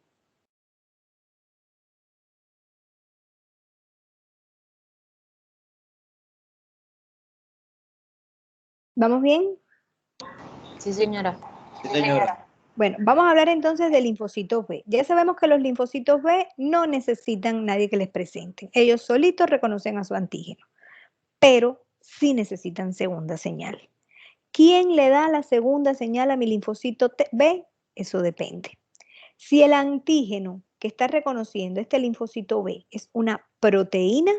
¿Vamos bien? Sí, señora. Sí, señora. Bueno, vamos a hablar entonces de linfocitos B. Ya sabemos que los linfocitos B no necesitan nadie que les presente. Ellos solitos reconocen a su antígeno, pero sí necesitan segunda señal. ¿Quién le da la segunda señal a mi linfocito B? Eso depende. Si el antígeno que está reconociendo este linfocito B es una proteína,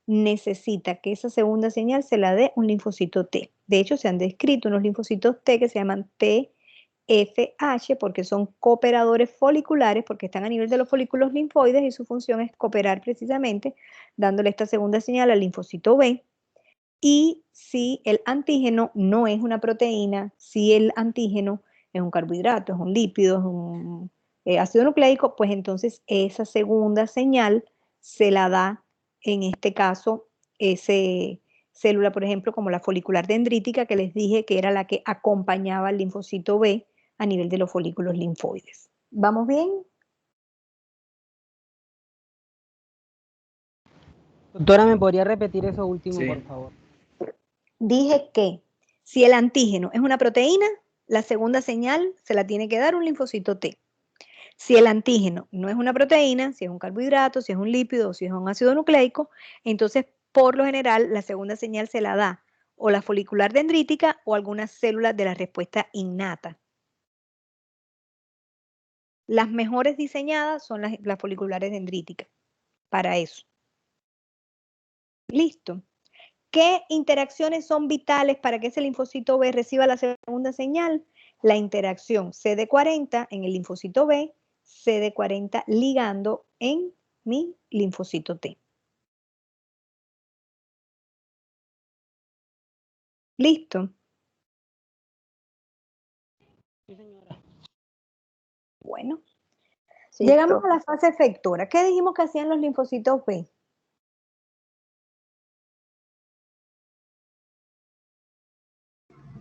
necesita que esa segunda señal se la dé un linfocito T. De hecho, se han descrito unos linfocitos T que se llaman TFH porque son cooperadores foliculares, porque están a nivel de los folículos linfoides y su función es cooperar precisamente dándole esta segunda señal al linfocito B. Y si el antígeno no es una proteína, si el antígeno es un carbohidrato, es un lípido, es un ácido nucleico, pues entonces esa segunda señal se la da, en este caso, ese célula, por ejemplo, como la folicular dendrítica, que les dije que era la que acompañaba al linfocito B a nivel de los folículos linfoides. ¿Vamos bien? Doctora, ¿me podría repetir eso último, Sí. por favor? Dije que si el antígeno es una proteína, la segunda señal se la tiene que dar un linfocito T. Si el antígeno no es una proteína, si es un carbohidrato, si es un lípido o si es un ácido nucleico, entonces por lo general la segunda señal se la da o la folicular dendrítica o algunas células de la respuesta innata. Las mejores diseñadas son las foliculares dendríticas para eso. Listo. ¿Qué interacciones son vitales para que ese linfocito B reciba la segunda señal? La interacción CD40 en el linfocito B, CD40 ligando en mi linfocito T. ¿Listo? Sí, señora. Bueno. Sí, Llegamos a profe. la fase efectora. ¿Qué dijimos que hacían los linfocitos B?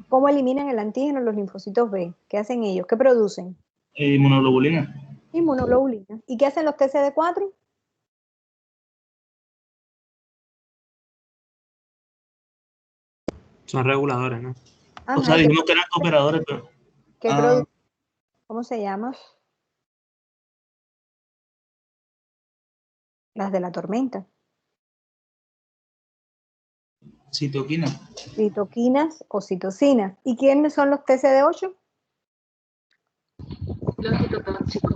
¿Cómo eliminan el antígeno los linfocitos B? ¿Qué hacen ellos? ¿Qué producen? Inmunoglobulina. Inmunoglobulina. ¿Y qué hacen los TCD4? Son reguladores, ¿no? O sea, Ajá, dijimos que eran operadores, pero... ¿qué producen? ¿Cómo se llama? Las de la tormenta. Citoquina. Citoquinas o citocinas. ¿Y quiénes son los TCD8? Los citotóxicos.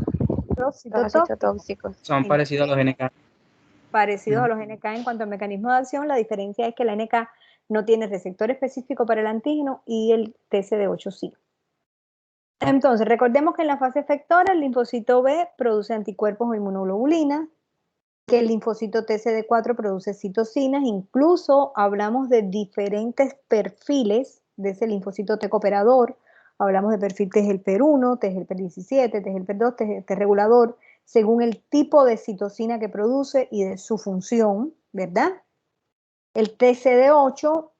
Los Los citotóxicos. citotóxicos. Son parecidos a los NK. Parecidos a los NK en cuanto al mecanismo de acción. La diferencia es que la NK no tiene receptor específico para el antígeno y el TCD8 sí. Entonces, recordemos que en la fase efectora el linfocito B produce anticuerpos o inmunoglobulinas, que el linfocito TCD4 produce citocinas, incluso hablamos de diferentes perfiles de ese linfocito T cooperador, hablamos de perfil T helper 1, T helper 17, T helper 2, T regulador, según el tipo de citocina que produce y de su función, ¿verdad? El TCD8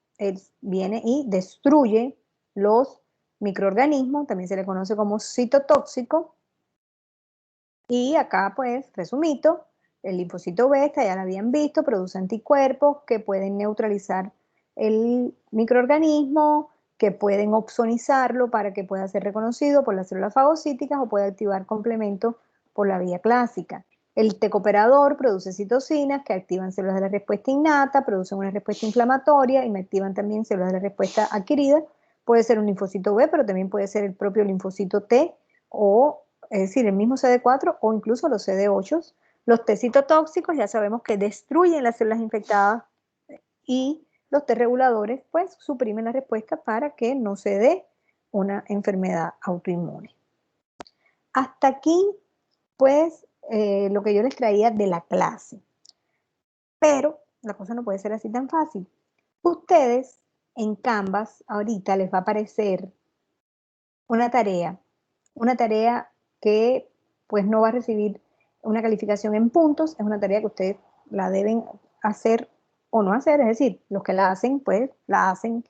viene y destruye los microorganismos, también se le conoce como citotóxico. Y acá, pues, resumito, el linfocito B, esta ya lo habían visto, produce anticuerpos que pueden neutralizar el microorganismo, que pueden opsonizarlo para que pueda ser reconocido por las células fagocíticas o puede activar complemento por la vía clásica. El T cooperador produce citocinas que activan células de la respuesta innata, producen una respuesta inflamatoria y me activan también células de la respuesta adquirida. Puede ser un linfocito B, pero también puede ser el propio linfocito T o, es decir, el mismo CD4 o incluso los CD8. Los T citotóxicos ya sabemos que destruyen las células infectadas y los T reguladores pues suprimen la respuesta para que no se dé una enfermedad autoinmune. Hasta aquí pues lo que yo les traía de la clase. Pero la cosa no puede ser así tan fácil. Ustedes en Canvas ahorita les va a aparecer una tarea que pues no va a recibir una calificación en puntos, es una tarea que ustedes la deben hacer o no hacer, es decir, los que la hacen pues la hacen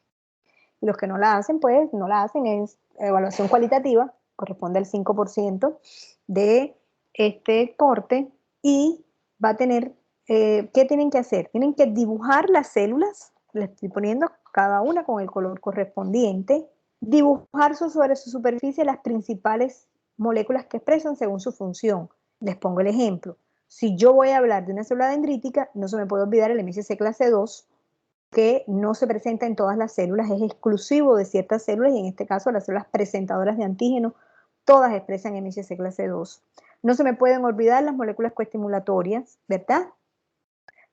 y los que no la hacen pues no la hacen, es evaluación cualitativa, corresponde al 5% de este corte y va a tener, ¿qué tienen que hacer? Tienen que dibujar las células, les estoy poniendo cada una con el color correspondiente, dibujar sobre su superficie las principales moléculas que expresan según su función. Les pongo el ejemplo. Si yo voy a hablar de una célula dendrítica, no se me puede olvidar el MSC clase 2, que no se presenta en todas las células, es exclusivo de ciertas células y en este caso las células presentadoras de antígeno, todas expresan MSC clase 2. No se me pueden olvidar las moléculas coestimulatorias, ¿verdad?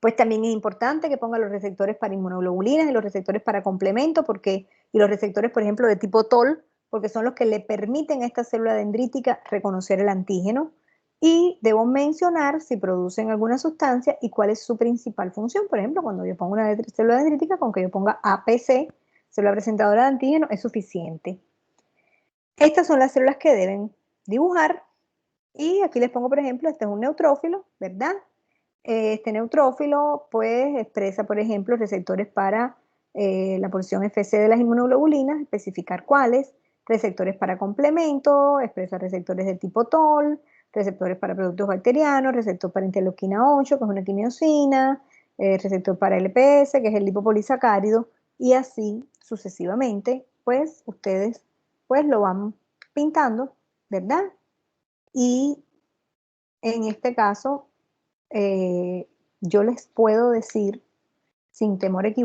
Pues también es importante que ponga los receptores para inmunoglobulinas y los receptores para complemento, y los receptores, por ejemplo, de tipo TOL, porque son los que le permiten a esta célula dendrítica reconocer el antígeno. Y debo mencionar si producen alguna sustancia y cuál es su principal función. Por ejemplo, cuando yo pongo una célula dendrítica, con que yo ponga APC, célula presentadora de antígeno, es suficiente. Estas son las células que deben dibujar. Y aquí les pongo, por ejemplo, este es un neutrófilo, ¿verdad? Este neutrófilo pues expresa, por ejemplo, receptores para la porción FC de las inmunoglobulinas, especificar cuáles, receptores para complemento, expresa receptores de tipo TOL, receptores para productos bacterianos, receptor para interleuquina 8, que es una quimiosina, receptor para LPS, que es el lipopolisacárido, y así sucesivamente, pues ustedes pues lo van pintando, ¿verdad? Y en este caso, yo les puedo decir, sin temor a equivocarme,